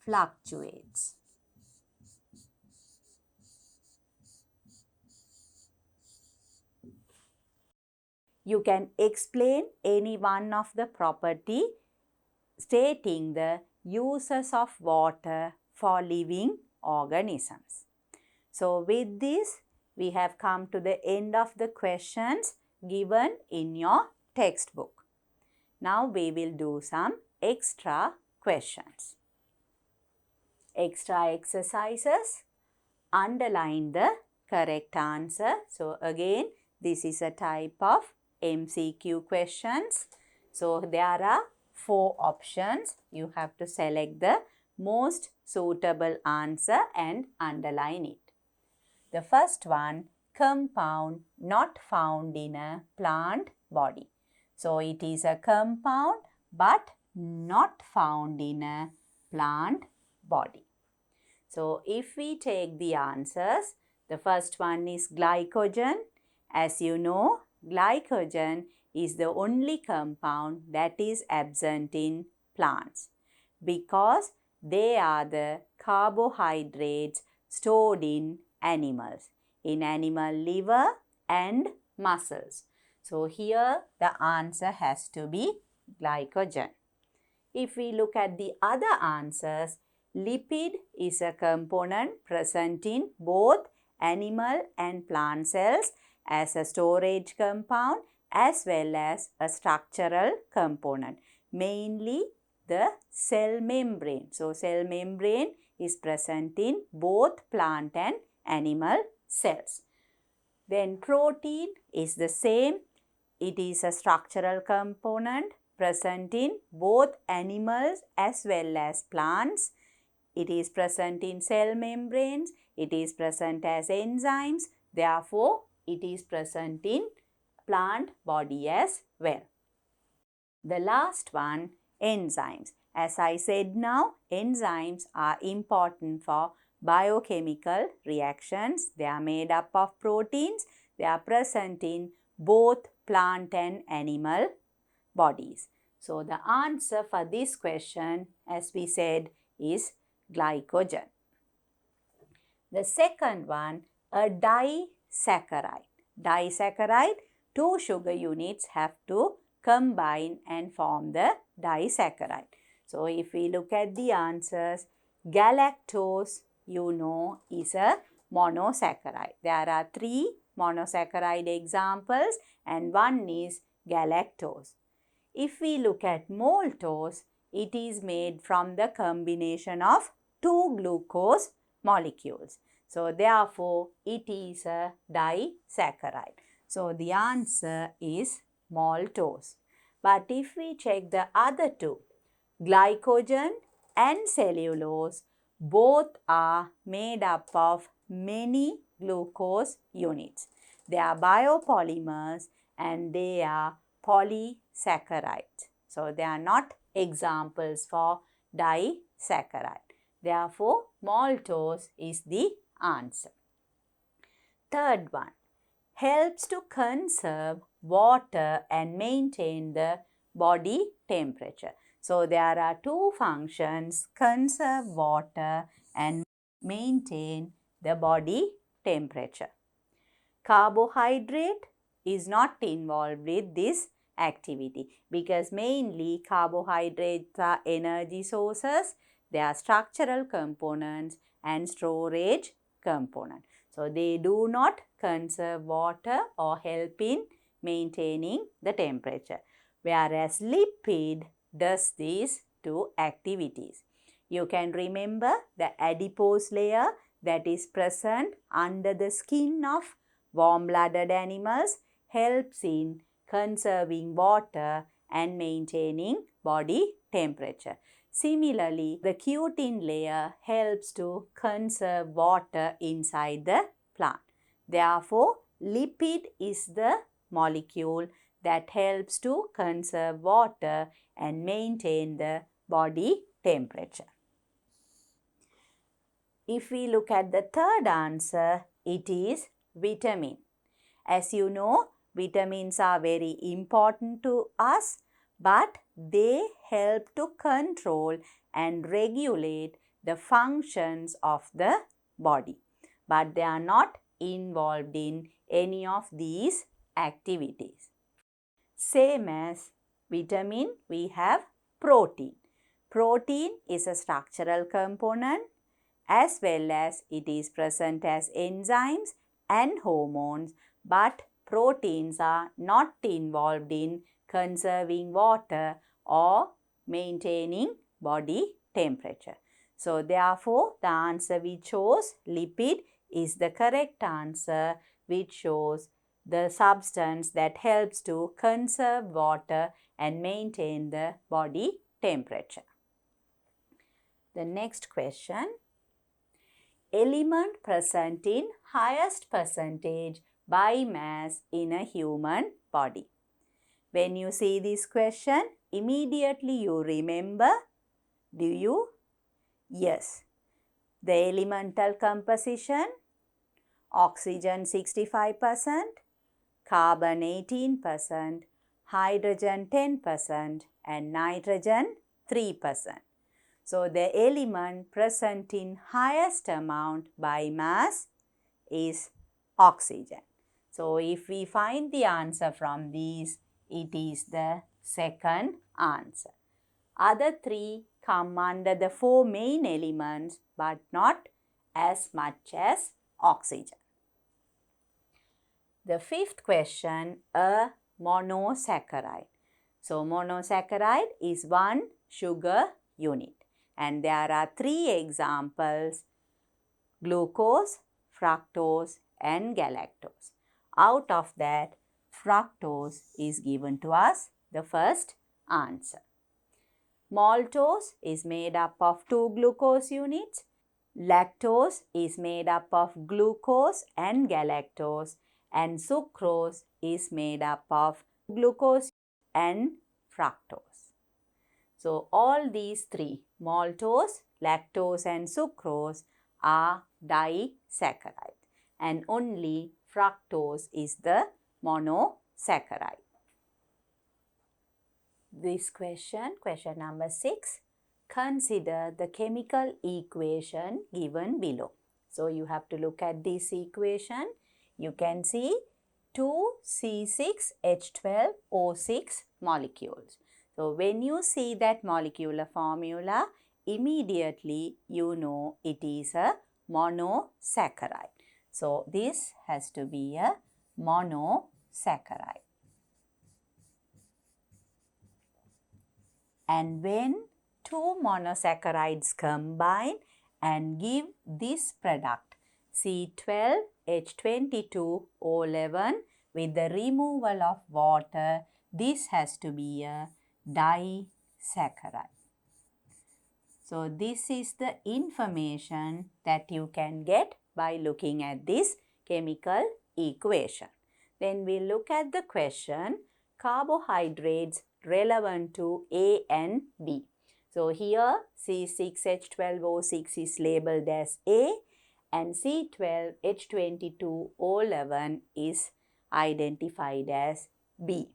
fluctuates. You can explain any one of the property stating the uses of water for living organisms. So, with this, we have come to the end of the questions given in your textbook. Now, we will do some extra questions. extra exercises. Underline the correct answer. So again, this is a type of MCQ questions. So there are 4 options. You have to select the most suitable answer and underline it. The first one, compound not found in a plant body. So it is a compound but not found in a plant body. So if we take the answers, the first one is glycogen. As you know, glycogen is the only compound that is absent in plants because they are the carbohydrates stored in animals, in animal liver and muscles. So here the answer has to be glycogen. If we look at the other answers, lipid is a component present in both animal and plant cells as a storage compound as well as a structural component, mainly the cell membrane. So, cell membrane is present in both plant and animal cells. Then protein is the same. It is a structural component present in both animals as well as plants. It is present in cell membranes. It is present as enzymes. Therefore, it is present in plant body as well. The last one, enzymes. As I said now, enzymes are important for biochemical reactions. They are made up of proteins. They are present in both plant and animal bodies. So, the answer for this question, as we said, is glycogen. The second one, a disaccharide. Disaccharide, 2 sugar units have to combine and form the disaccharide. So, if we look at the answers, galactose, you know, is a monosaccharide. There are 3 monosaccharide examples and one is galactose. If we look at maltose, it is made from the combination of 2 glucose molecules. So, therefore, it is a disaccharide. So, the answer is maltose. But if we check the other 2, glycogen and cellulose, both are made up of many glucose units. They are biopolymers and they are polysaccharides. So, they are not examples for disaccharide. Therefore, maltose is the answer. Third one, helps to conserve water and maintain the body temperature. So, there are 2 functions, conserve water and maintain the body temperature. Carbohydrate is not involved with this activity because mainly carbohydrates are energy sources, they are structural components and storage component. So, they do not conserve water or help in maintaining the temperature, whereas lipid does these 2 activities. You can remember the adipose layer that is present under the skin of warm-blooded animals helps in conserving water and maintaining body temperature. Similarly, the cutin layer helps to conserve water inside the plant. Therefore, lipid is the molecule that helps to conserve water and maintain the body temperature. If we look at the third answer, it is vitamin. As you know, vitamins are very important to us, but they help to control and regulate the functions of the body. But they are not involved in any of these activities. Same as vitamin, we have protein. Protein is a structural component as well as it is present as enzymes and hormones, but proteins are not involved in conserving water or maintaining body temperature. So therefore, the answer we chose, lipid, is the correct answer, which shows the substance that helps to conserve water and maintain the body temperature. The next question, element present in highest percentage by mass in a human body. When you see this question, immediately you remember, do you? Yes. The elemental composition, oxygen 65%, carbon 18%, hydrogen 10% and nitrogen 3%. So the element present in highest amount by mass is oxygen. So if we find the answer from these, it is the second answer. Other three come under the four main elements but not as much as oxygen. The fifth question, a monosaccharide. So monosaccharide is one sugar unit and there are three examples, glucose, fructose and galactose. Out of that, fructose is given to us the first answer. Maltose is made up of two glucose units. Lactose is made up of glucose and galactose, and sucrose is made up of glucose and fructose. So all these three, maltose, lactose and sucrose, are disaccharides and only fructose is the monosaccharide. This question number 6, consider the chemical equation given below. So you have to look at this equation. You can see 2C6H12O6 molecules. So when you see that molecular formula, immediately you know it is a monosaccharide. So this has to be a monosaccharide. And when two monosaccharides combine and give this product C12H22O11 with the removal of water, this has to be a disaccharide. So this is the information that you can get by looking at this chemical equation. Then we look at the question, carbohydrates relevant to A and B. So here C6H12O6 is labeled as A and C12H22O11 is identified as B.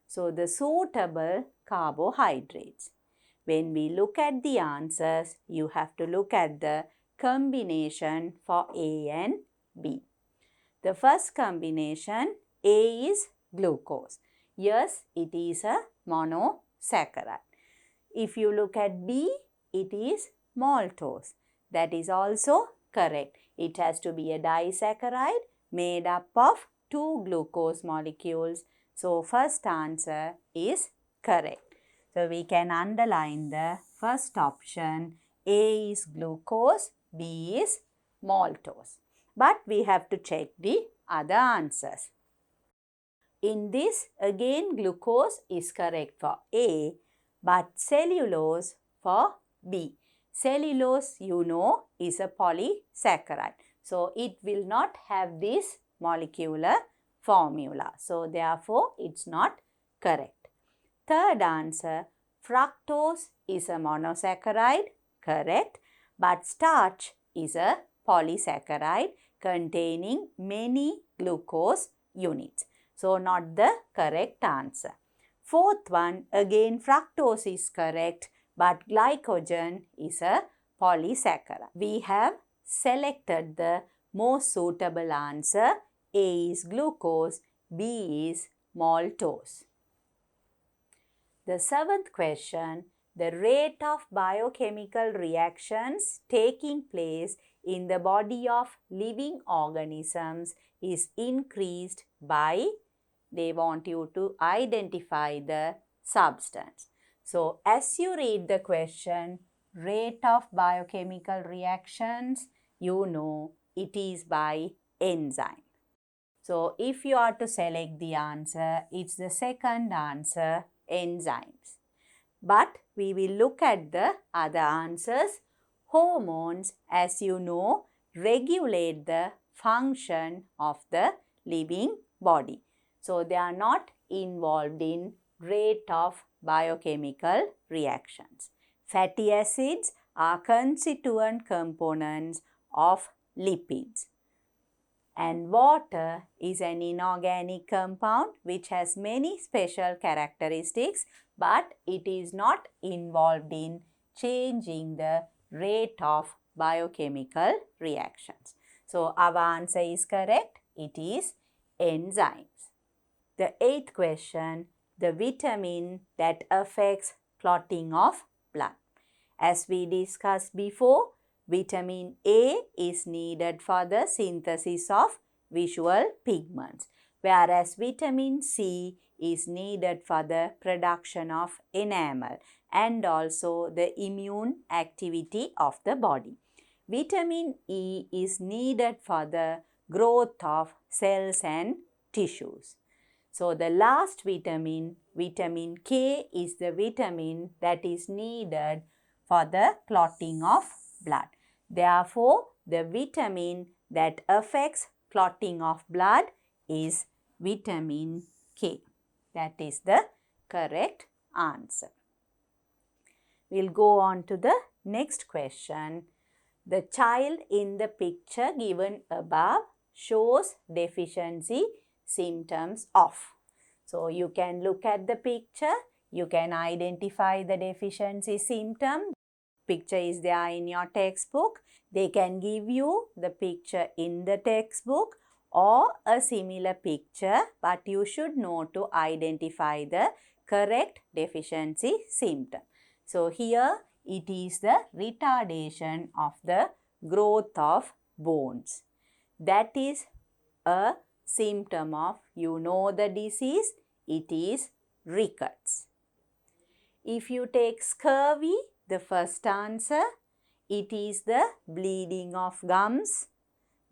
So the suitable carbohydrates. When we look at the answers, you have to look at the combination for A and B. The first combination, A is glucose. Yes, it is a monosaccharide. If you look at B, it is maltose. That is also correct. It has to be a disaccharide made up of two glucose molecules. So first answer is correct. So we can underline the first option. A is glucose, B is maltose. But we have to check the other answers. In this, again glucose is correct for A, but cellulose for B. Cellulose, you know, is a polysaccharide. So it will not have this molecular formula. So therefore, it's not correct. Third answer, fructose is a monosaccharide, correct, but starch is a polysaccharide containing many glucose units. So not the correct answer. Fourth one, again fructose is correct, but glycogen is a polysaccharide. We have selected the most suitable answer. A is glucose, B is maltose. The seventh question, the rate of biochemical reactions taking place in the body of living organisms is increased by, they want you to identify the substance. So as you read the question, rate of biochemical reactions? You know it is by enzyme. So if you are to select the answer, it's the second answer, enzymes. But we will look at the other answers. Hormones, as you know, regulate the function of the living body. So they are not involved in rate of biochemical reactions. Fatty acids are constituent components of lipids. And water is an inorganic compound which has many special characteristics, but it is not involved in changing the rate of biochemical reactions. So our answer is correct. It is enzymes. The eighth question, the vitamin that affects clotting of blood. As we discussed before, vitamin A is needed for the synthesis of visual pigments, whereas vitamin C is needed for the production of enamel and also the immune activity of the body. Vitamin E is needed for the growth of cells and tissues. So the last vitamin, vitamin K, is the vitamin that is needed for the clotting of blood. Therefore, the vitamin that affects clotting of blood is vitamin K. That is the correct answer. We'll go on to the next question. The child in the picture given above shows deficiency symptoms of. So you can look at the picture, you can identify the deficiency symptom. Picture is there in your textbook. They can give you the picture in the textbook or a similar picture, but you should know to identify the correct deficiency symptom. So here it is the retardation of the growth of bones. That is a symptom of, you know the disease, it is rickets. If you take scurvy, the first answer, it is the bleeding of gums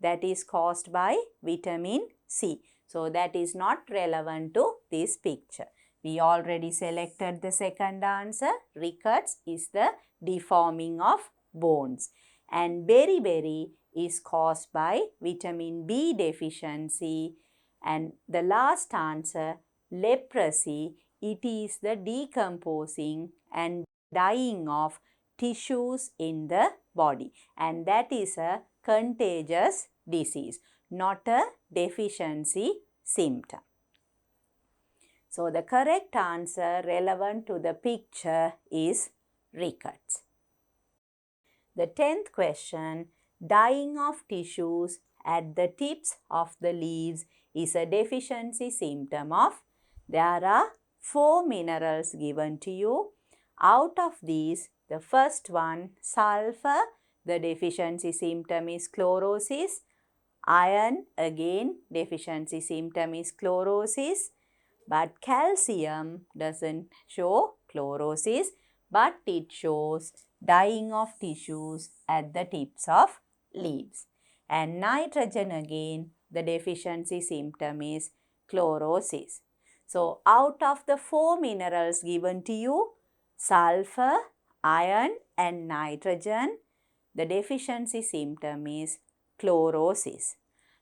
that is caused by vitamin C. So that is not relevant to this picture. We already selected the second answer. Rickets is the deforming of bones. And beriberi is caused by vitamin B deficiency. And the last answer, leprosy, it is the decomposing and dying of tissues in the body. And that is a contagious disease, not a deficiency symptom. So the correct answer relevant to the picture is rickets. The 10th question, dying of tissues at the tips of the leaves is a deficiency symptom of. There are 4 minerals given to you. Out of these, the first one, sulfur, the deficiency symptom is chlorosis. Iron, again, deficiency symptom is chlorosis. But calcium doesn't show chlorosis, but it shows dying of tissues at the tips of leaves. And nitrogen, again, the deficiency symptom is chlorosis. So out of the 4 minerals given to you, sulfur, iron and nitrogen, the deficiency symptom is chlorosis.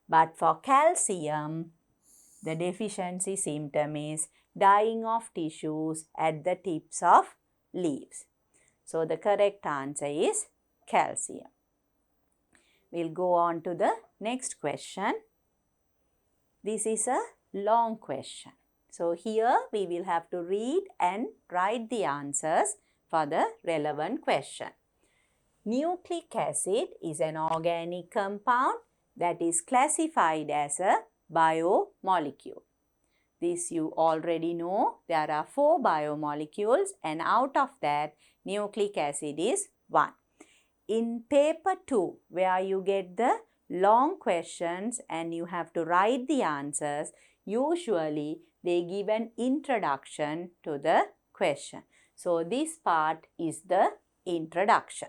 But for calcium, the deficiency symptom is dying of tissues at the tips of leaves. So the correct answer is calcium. We'll go on to the next question. This is a long question. So here we will have to read and write the answers for the relevant question. Nucleic acid is an organic compound that is classified as a biomolecule. This you already know. There are 4 biomolecules and out of that nucleic acid is 1. In paper 2, where you get the long questions and you have to write the answers, usually they give an introduction to the question. So this part is the introduction.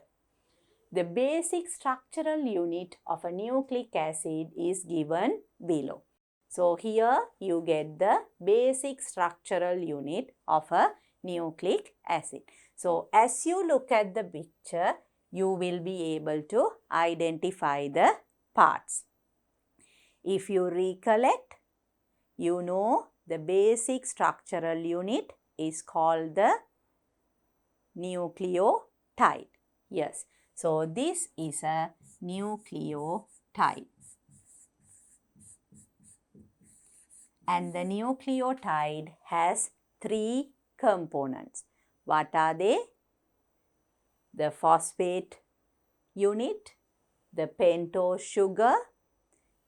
The basic structural unit of a nucleic acid is given below. So here you get the basic structural unit of a nucleic acid. So as you look at the picture, you will be able to identify the parts. If you recollect, you know the basic structural unit is called the nucleotide. Yes, so this is a nucleotide. And the nucleotide has three components. What are they? The phosphate unit, the pentose sugar,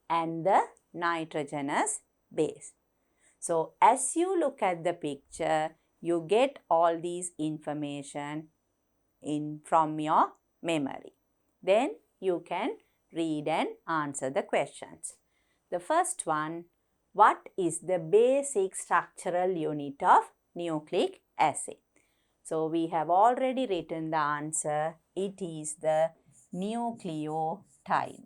and the nitrogenous base. So as you look at the picture, you get all these information from your memory. Then you can read and answer the questions. The first one, what is the basic structural unit of nucleic acid? So we have already written the answer. It is the nucleotide.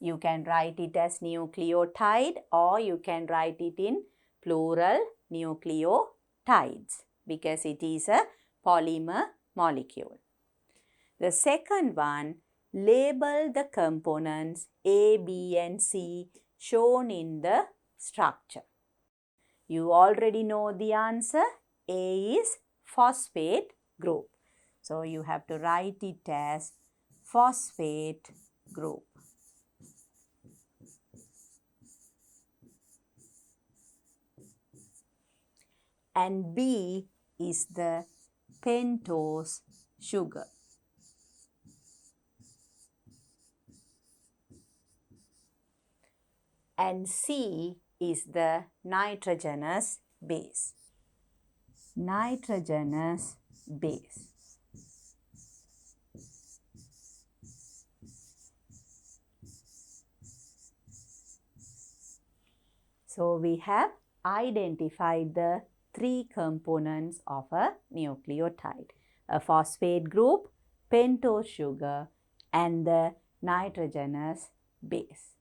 You can write it as nucleotide or you can write it in plural nucleotides because it is a polymer molecule. The second one, label the components A, B and C shown in the structure. You already know the answer. A is phosphate group. So you have to write it as phosphate group. And B is the pentose sugar. And C is the nitrogenous base. Nitrogenous base. So we have identified the three components of a nucleotide: a phosphate group, pentose sugar, and the nitrogenous base.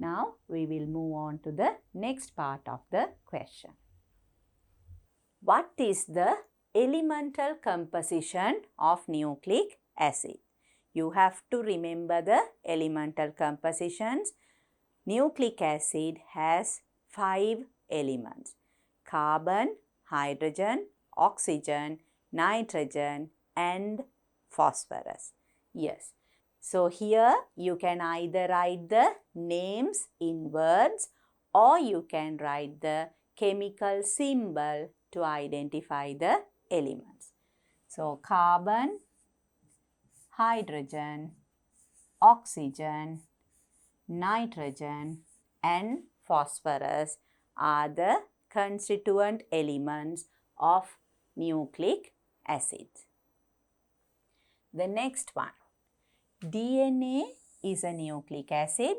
Now we will move on to the next part of the question. What is the elemental composition of nucleic acid? You have to remember the elemental compositions. Nucleic acid has 5 elements: carbon, hydrogen, oxygen, nitrogen, and phosphorus. Yes. So here you can either write the names in words or you can write the chemical symbol to identify the elements. So carbon, hydrogen, oxygen, nitrogen and phosphorus are the constituent elements of nucleic acid. The next one. DNA is a nucleic acid.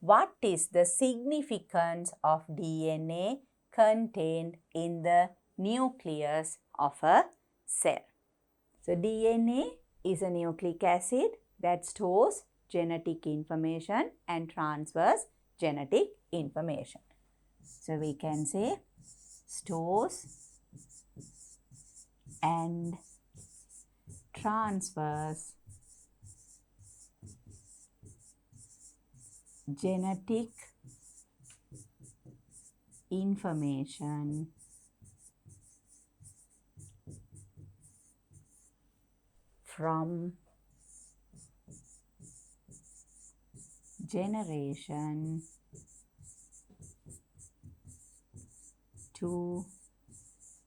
What is the significance of DNA contained in the nucleus of a cell? So DNA is a nucleic acid that stores genetic information and transfers genetic information. So we can say stores and transfers genetic information from generation to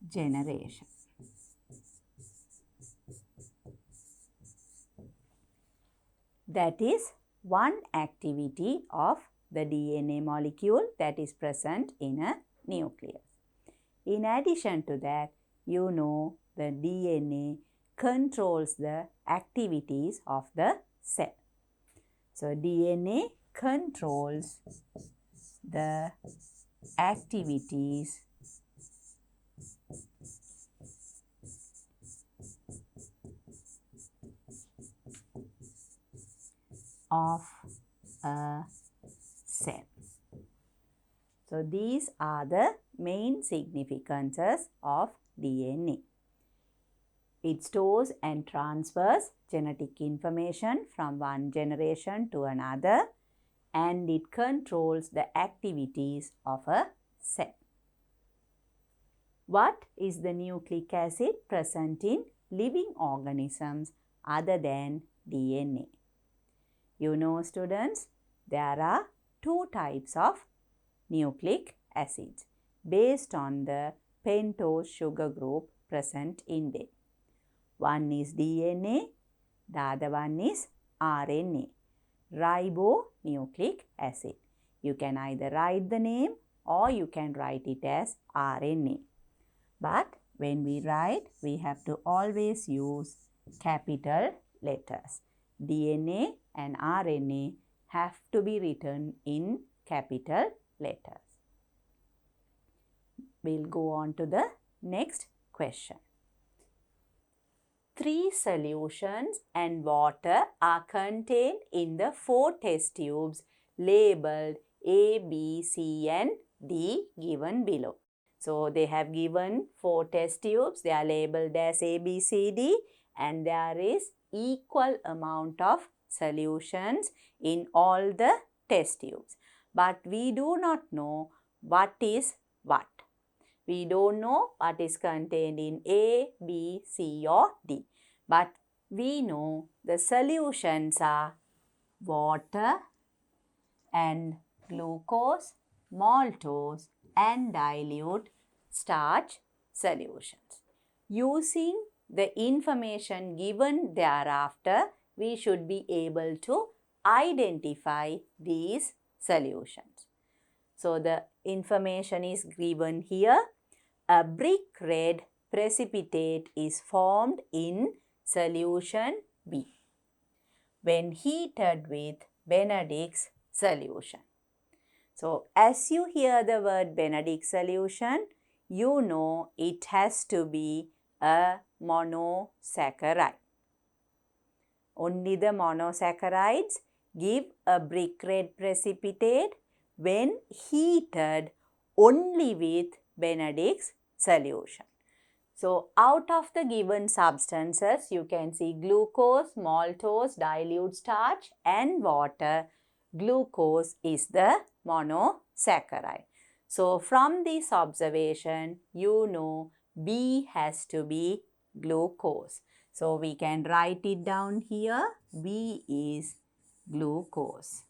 generation. That is one activity of the DNA molecule that is present in a nucleus. In addition to that, you know the DNA controls the activities of the cell. So DNA controls the activities of a cell. So these are the main significances of DNA. It stores and transfers genetic information from one generation to another, and it controls the activities of a cell. What is the nucleic acid present in living organisms other than DNA? You know, students, there are two types of nucleic acids based on the pentose sugar group present in them. One is DNA, the other one is RNA, ribonucleic acid. You can either write the name or you can write it as RNA. But when we write, we have to always use capital letters. DNA and RNA have to be written in capital letters. We'll go on to the next question. 3 solutions and water are contained in the 4 test tubes labeled A, B, C and D given below. So they have given 4 test tubes. They are labeled as A, B, C, D, and there is equal amount of solutions in all the test tubes. But we do not know what is what. We don't know what is contained in A, B, C or D. But we know the solutions are water and glucose, maltose and dilute starch solutions. Using the information given thereafter, we should be able to identify these solutions. So the information is given here. A brick red precipitate is formed in solution B when heated with Benedict's solution. So as you hear the word Benedict solution, you know it has to be a monosaccharide. Only the monosaccharides give a brick red precipitate when heated only with Benedict's solution. So out of the given substances, you can see glucose, maltose, dilute starch and water. Glucose is the monosaccharide. So from this observation, you know B has to be glucose. So we can write it down here. B is glucose.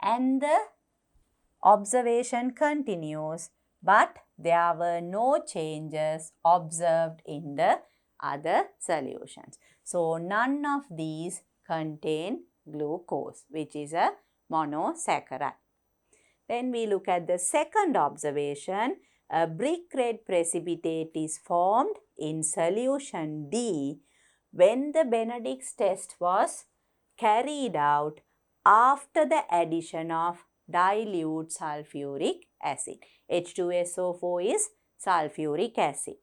And the observation continues, but there were no changes observed in the other solutions. So none of these contain glucose, which is a monosaccharide. Then we look at the second observation. A brick red precipitate is formed in solution D when the Benedict's test was carried out after the addition of dilute sulfuric acid. H2SO4 is sulfuric acid.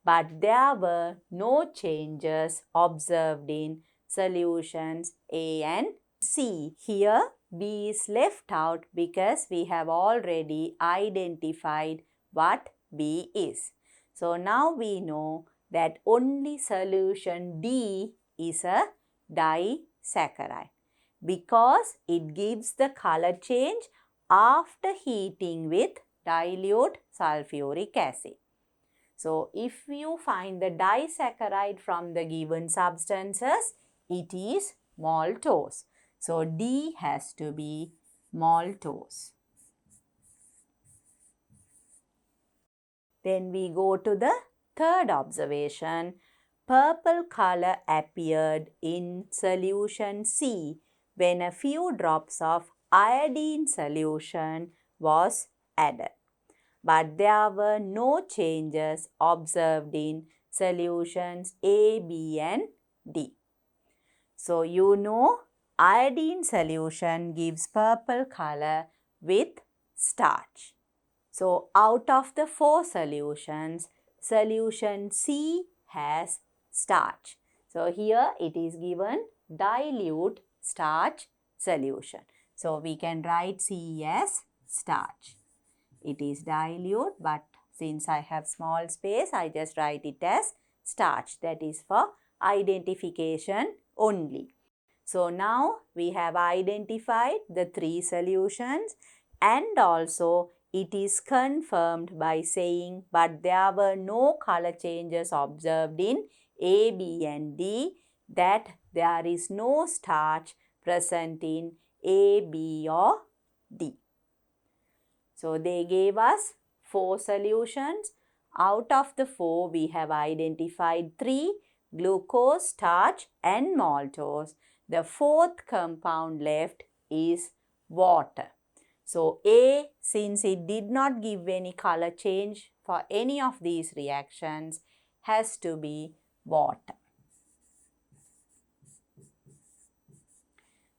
But there were no changes observed in solutions A and C. Here B is left out because we have already identified what B is. So now we know that only solution D is a disaccharide because it gives the color change after heating with dilute sulfuric acid. So if you find the disaccharide from the given substances, it is maltose. So D has to be maltose. Then we go to the third observation. Purple color appeared in solution C when a few drops of iodine solution was added. But there were no changes observed in solutions A, B and D. So you know iodine solution gives purple color with starch. So out of the 4 solutions, solution C has starch. So here it is given dilute starch solution. So we can write C as starch. It is dilute, but since I have small space, I just write it as starch. That is for identification only. So now we have identified the 3 solutions, and also it is confirmed by saying, but there were no color changes observed in A, B and D, that there is no starch present in A, B or D. So they gave us 4 solutions. Out of the 4, we have identified 3, glucose, starch and maltose. The 4th compound left is water. So A, since it did not give any color change for any of these reactions, has to be water.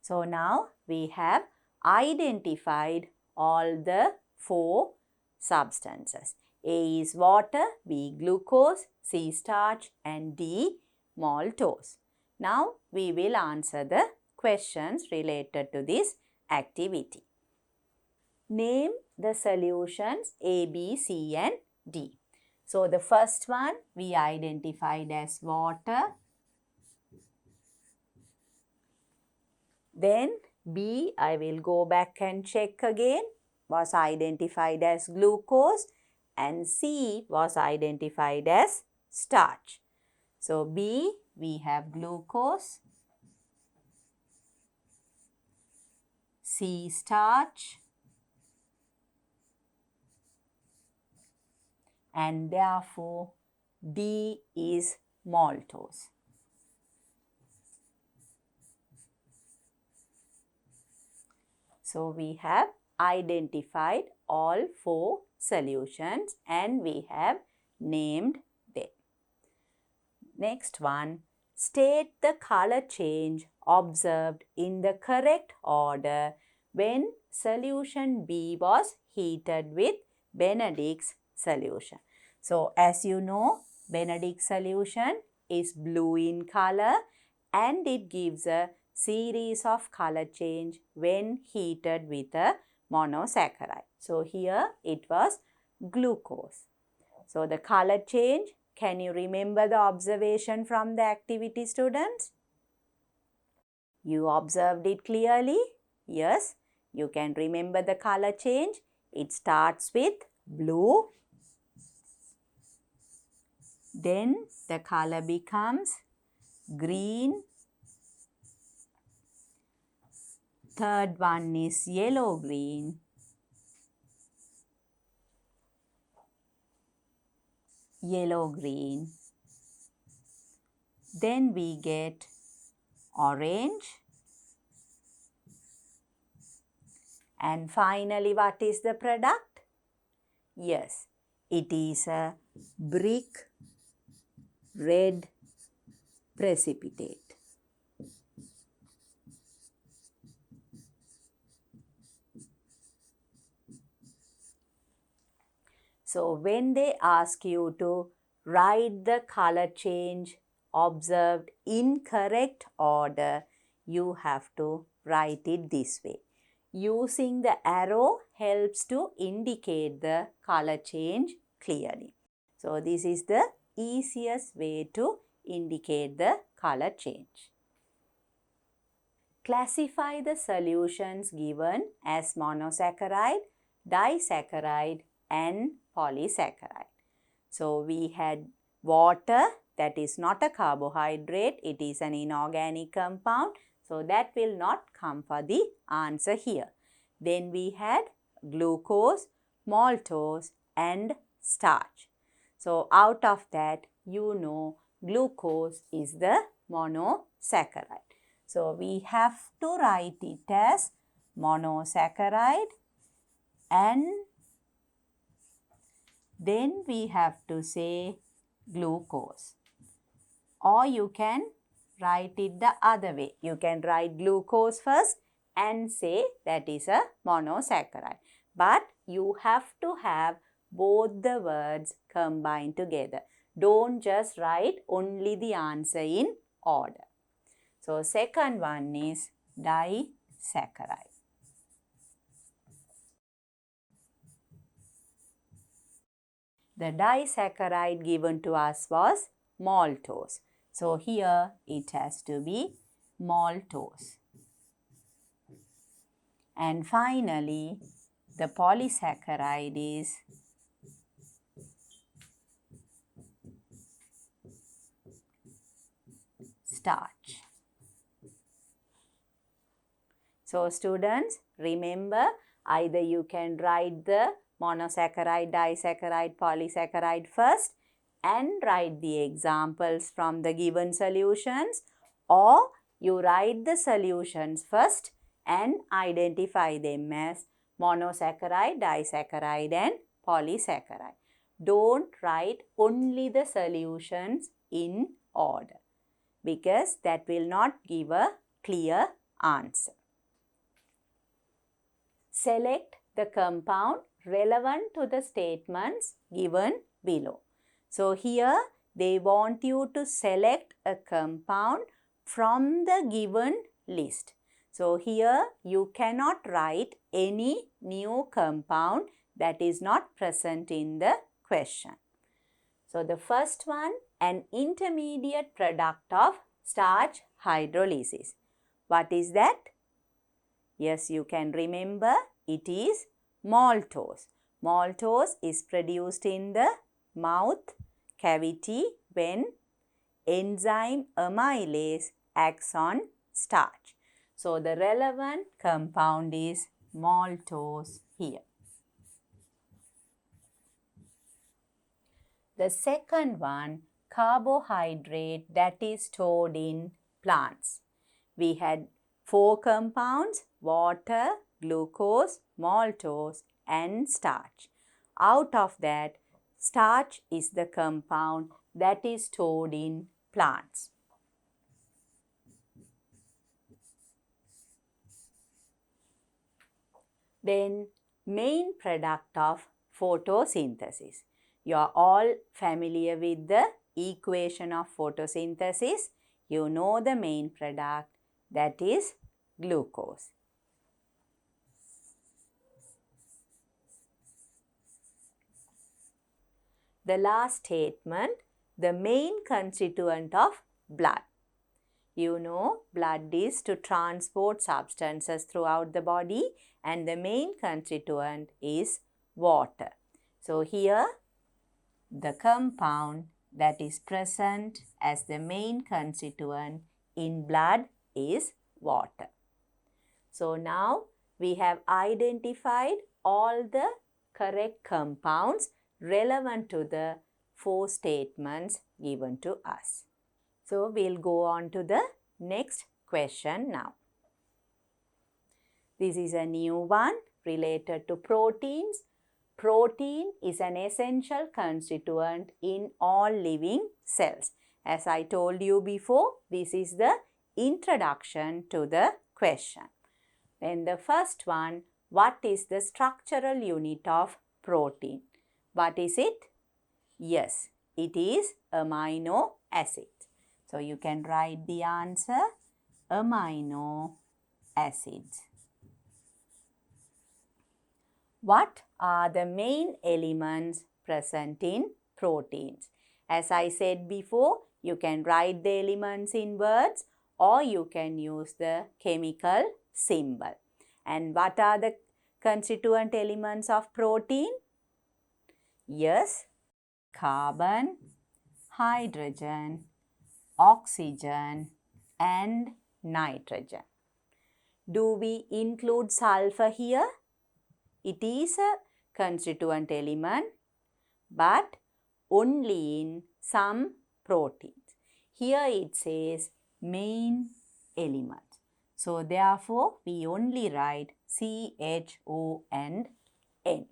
So now we have identified all the 4 substances. A is water, B glucose, C starch and D maltose. Now we will answer the questions related to this activity. Name the solutions A, B, C and D. So the first one we identified as water. Then B, I will go back and check again, was identified as glucose, and C was identified as starch. So B, we have glucose, C starch, and therefore D is maltose. So we have identified all 4 solutions and we have named them. Next one, state the color change observed in the correct order when solution B was heated with Benedict's solution. So as you know, Benedict's solution is blue in color and it gives a series of color change when heated with a monosaccharide. So here it was glucose. So the color change, can you remember the observation from the activity, students? You observed it clearly? Yes, you can remember the color change. It starts with blue. Then the color becomes green. Third one is yellow-green. Yellow-green. Then we get orange. And finally, what is the product? Yes, it is a brick red precipitate. So when they ask you to write the color change observed in correct order, you have to write it this way. Using the arrow helps to indicate the color change clearly. So this is the easiest way to indicate the color change. Classify the solutions given as monosaccharide, disaccharide and polysaccharide. So we had water, that is not a carbohydrate, it is an inorganic compound. So that will not come for the answer here. Then we had glucose, maltose and starch. So out of that, you know glucose is the monosaccharide. So we have to write it as monosaccharide and then we have to say glucose. Or you can write it the other way. You can write glucose first and say that is a monosaccharide. But you have to have both the words combined together. Don't just write only the answer in order. So second one is disaccharide. The disaccharide given to us was maltose. So here it has to be maltose. And finally, the polysaccharide is starch. So students, remember, either you can write the monosaccharide, disaccharide, polysaccharide first and write the examples from the given solutions, or you write the solutions first and identify them as monosaccharide, disaccharide and polysaccharide. Don't write only the solutions in order because that will not give a clear answer. Select the compound relevant to the statements given below. So here they want you to select a compound from the given list. So here you cannot write any new compound that is not present in the question. So the first one, an intermediate product of starch hydrolysis. What is that? Yes, you can remember, it is maltose. Maltose is produced in the mouth cavity when enzyme amylase acts on starch. So the relevant compound is maltose here. The second one, carbohydrate that is stored in plants. We had 4 compounds: water, glucose, maltose and starch. Out of that, starch is the compound that is stored in plants. Then, main product of photosynthesis. You are all familiar with the equation of photosynthesis. You know the main product, that is glucose. The last statement, the main constituent of blood. You know, blood is to transport substances throughout the body and the main constituent is water. So here, the compound that is present as the main constituent in blood is water. So now we have identified all the correct compounds relevant to the 4 statements given to us. So we'll go on to the next question now. This is a new one related to proteins. Protein is an essential constituent in all living cells. As I told you before, this is the introduction to the question. Then the first one, what is the structural unit of protein? What is it? Yes, it is amino acids. So you can write the answer, amino acids. What are the main elements present in proteins? As I said before, you can write the elements in words or you can use the chemical symbol. And what are the constituent elements of protein? Yes, carbon, hydrogen, oxygen and nitrogen. Do we include sulfur here? It is a constituent element but only in some proteins. Here it says main element. So therefore we only write CHO and N.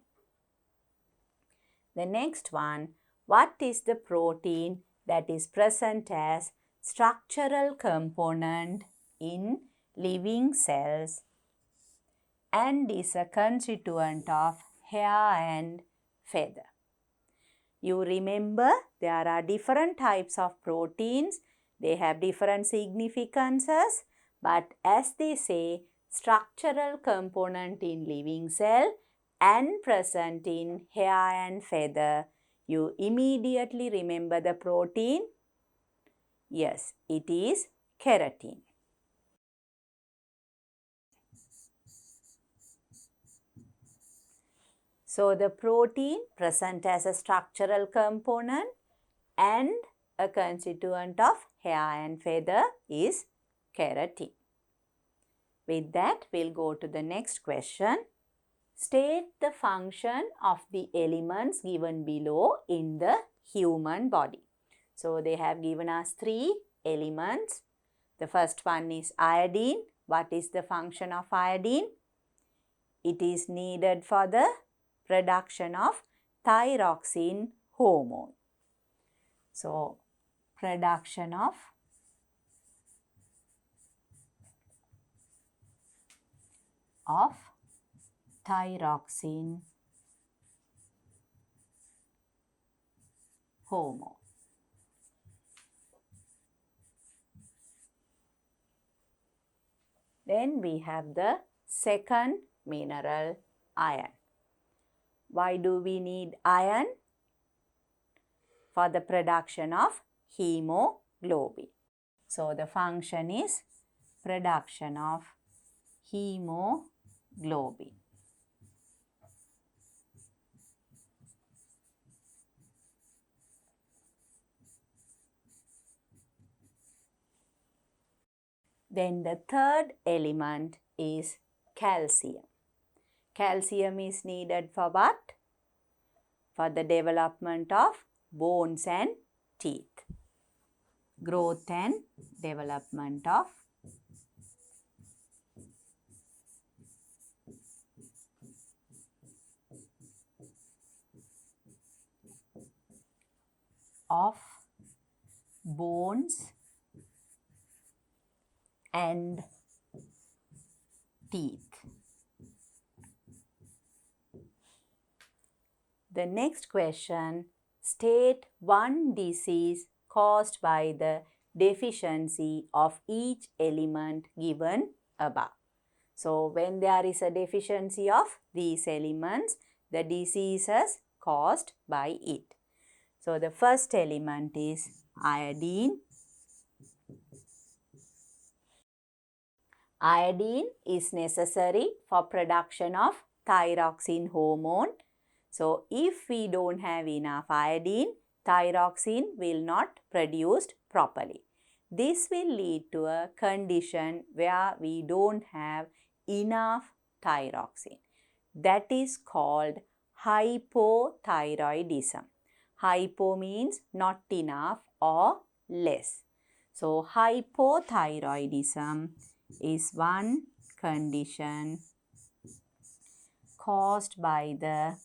The next one, what is the protein that is present as structural component in living cells and is a constituent of hair and feather? You remember there are different types of proteins. They have different significances, But as they say, structural component in living cell and present in hair and feather, you immediately remember the protein? Yes, it is keratin. So the protein present as a structural component and a constituent of hair and feather is keratin. With that, we'll go to the next question. State the function of the elements given below in the human body. So they have given us 3 elements. The first one is iodine. What is the function of iodine? It is needed for the production of thyroxine hormone. So, production of thyroxine hormone. Then we have the second mineral, iron. Why do we need iron? For the production of hemoglobin. So the function is production of hemoglobin. Then the third element is calcium. Calcium is needed for what? For the development of bones and teeth. Growth and development of bones and teeth. The next question, state one disease caused by the deficiency of each element given above. So, when there is a deficiency of these elements, the disease is caused by it. So, the first element is iodine. Iodine is necessary for production of thyroxine hormone. So, if we don't have enough iodine, thyroxine will not produced properly. This will lead to a condition where we don't have enough thyroxine. That is called hypothyroidism. Hypo means not enough or less. So, hypothyroidism is one condition caused by the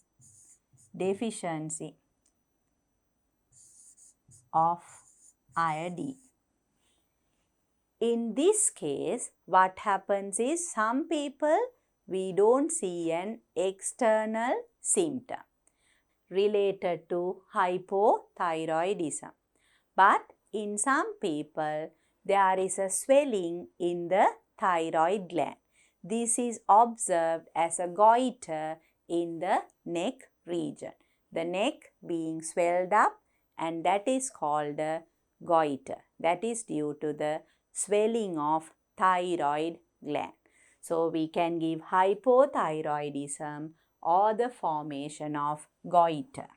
deficiency of iodine. In this case, what happens is some people we don't see an external symptom related to hypothyroidism. But in some people, there is a swelling in the thyroid gland. This is observed as a goiter in the neck region. The neck being swelled up, and that is called a goiter. That is due to the swelling of thyroid gland. So, we can give hypothyroidism or the formation of goiter.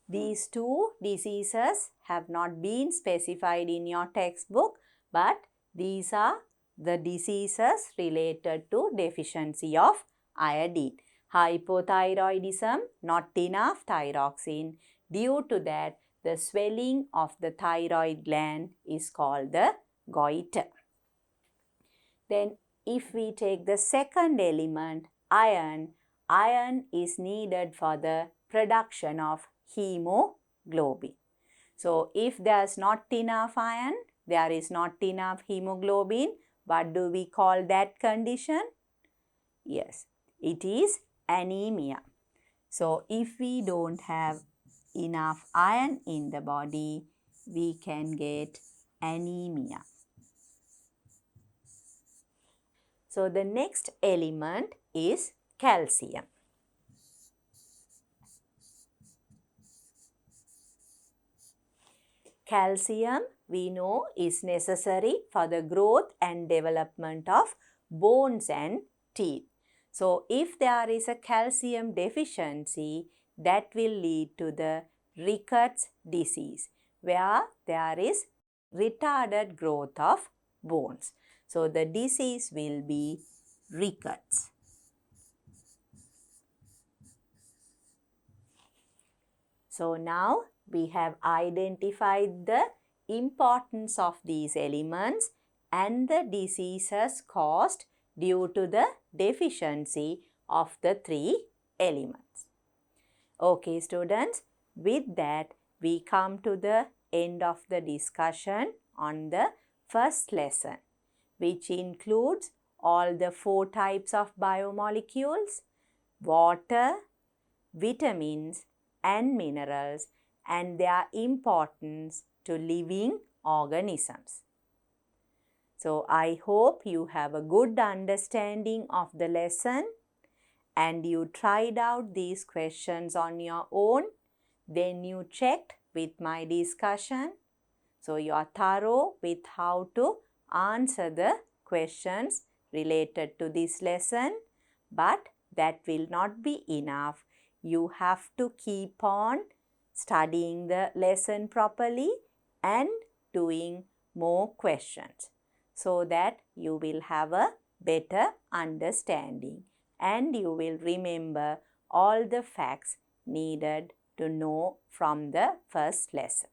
These two diseases have not been specified in your textbook, but these are the diseases related to deficiency of iodine. Hypothyroidism, not enough thyroxine. Due to that, the swelling of the thyroid gland is called the goiter. Then, if we take the second element, iron, iron is needed for the production of hemoglobin. So, if there is not enough iron, there is not enough hemoglobin, what do we call that condition? Yes, it is anemia. So, if we don't have enough iron in the body, we can get anemia. So the next element is calcium. Calcium, we know, is necessary for the growth and development of bones and teeth. So if there is a calcium deficiency, that will lead to the rickets disease, where there is retarded growth of bones. So the disease will be rickets. So now we have identified the importance of these elements and the diseases caused due to the deficiency of the three elements. Okay students, with that we come to the end of the discussion on the first lesson, which includes all the 4 types of biomolecules, water, vitamins and minerals, and their importance to living organisms. So I hope you have a good understanding of the lesson and you tried out these questions on your own. Then you checked with my discussion. So you are thorough with how to answer the questions related to this lesson. But that will not be enough. You have to keep on studying the lesson properly and doing more questions so that you will have a better understanding and you will remember all the facts needed to know from the first lesson.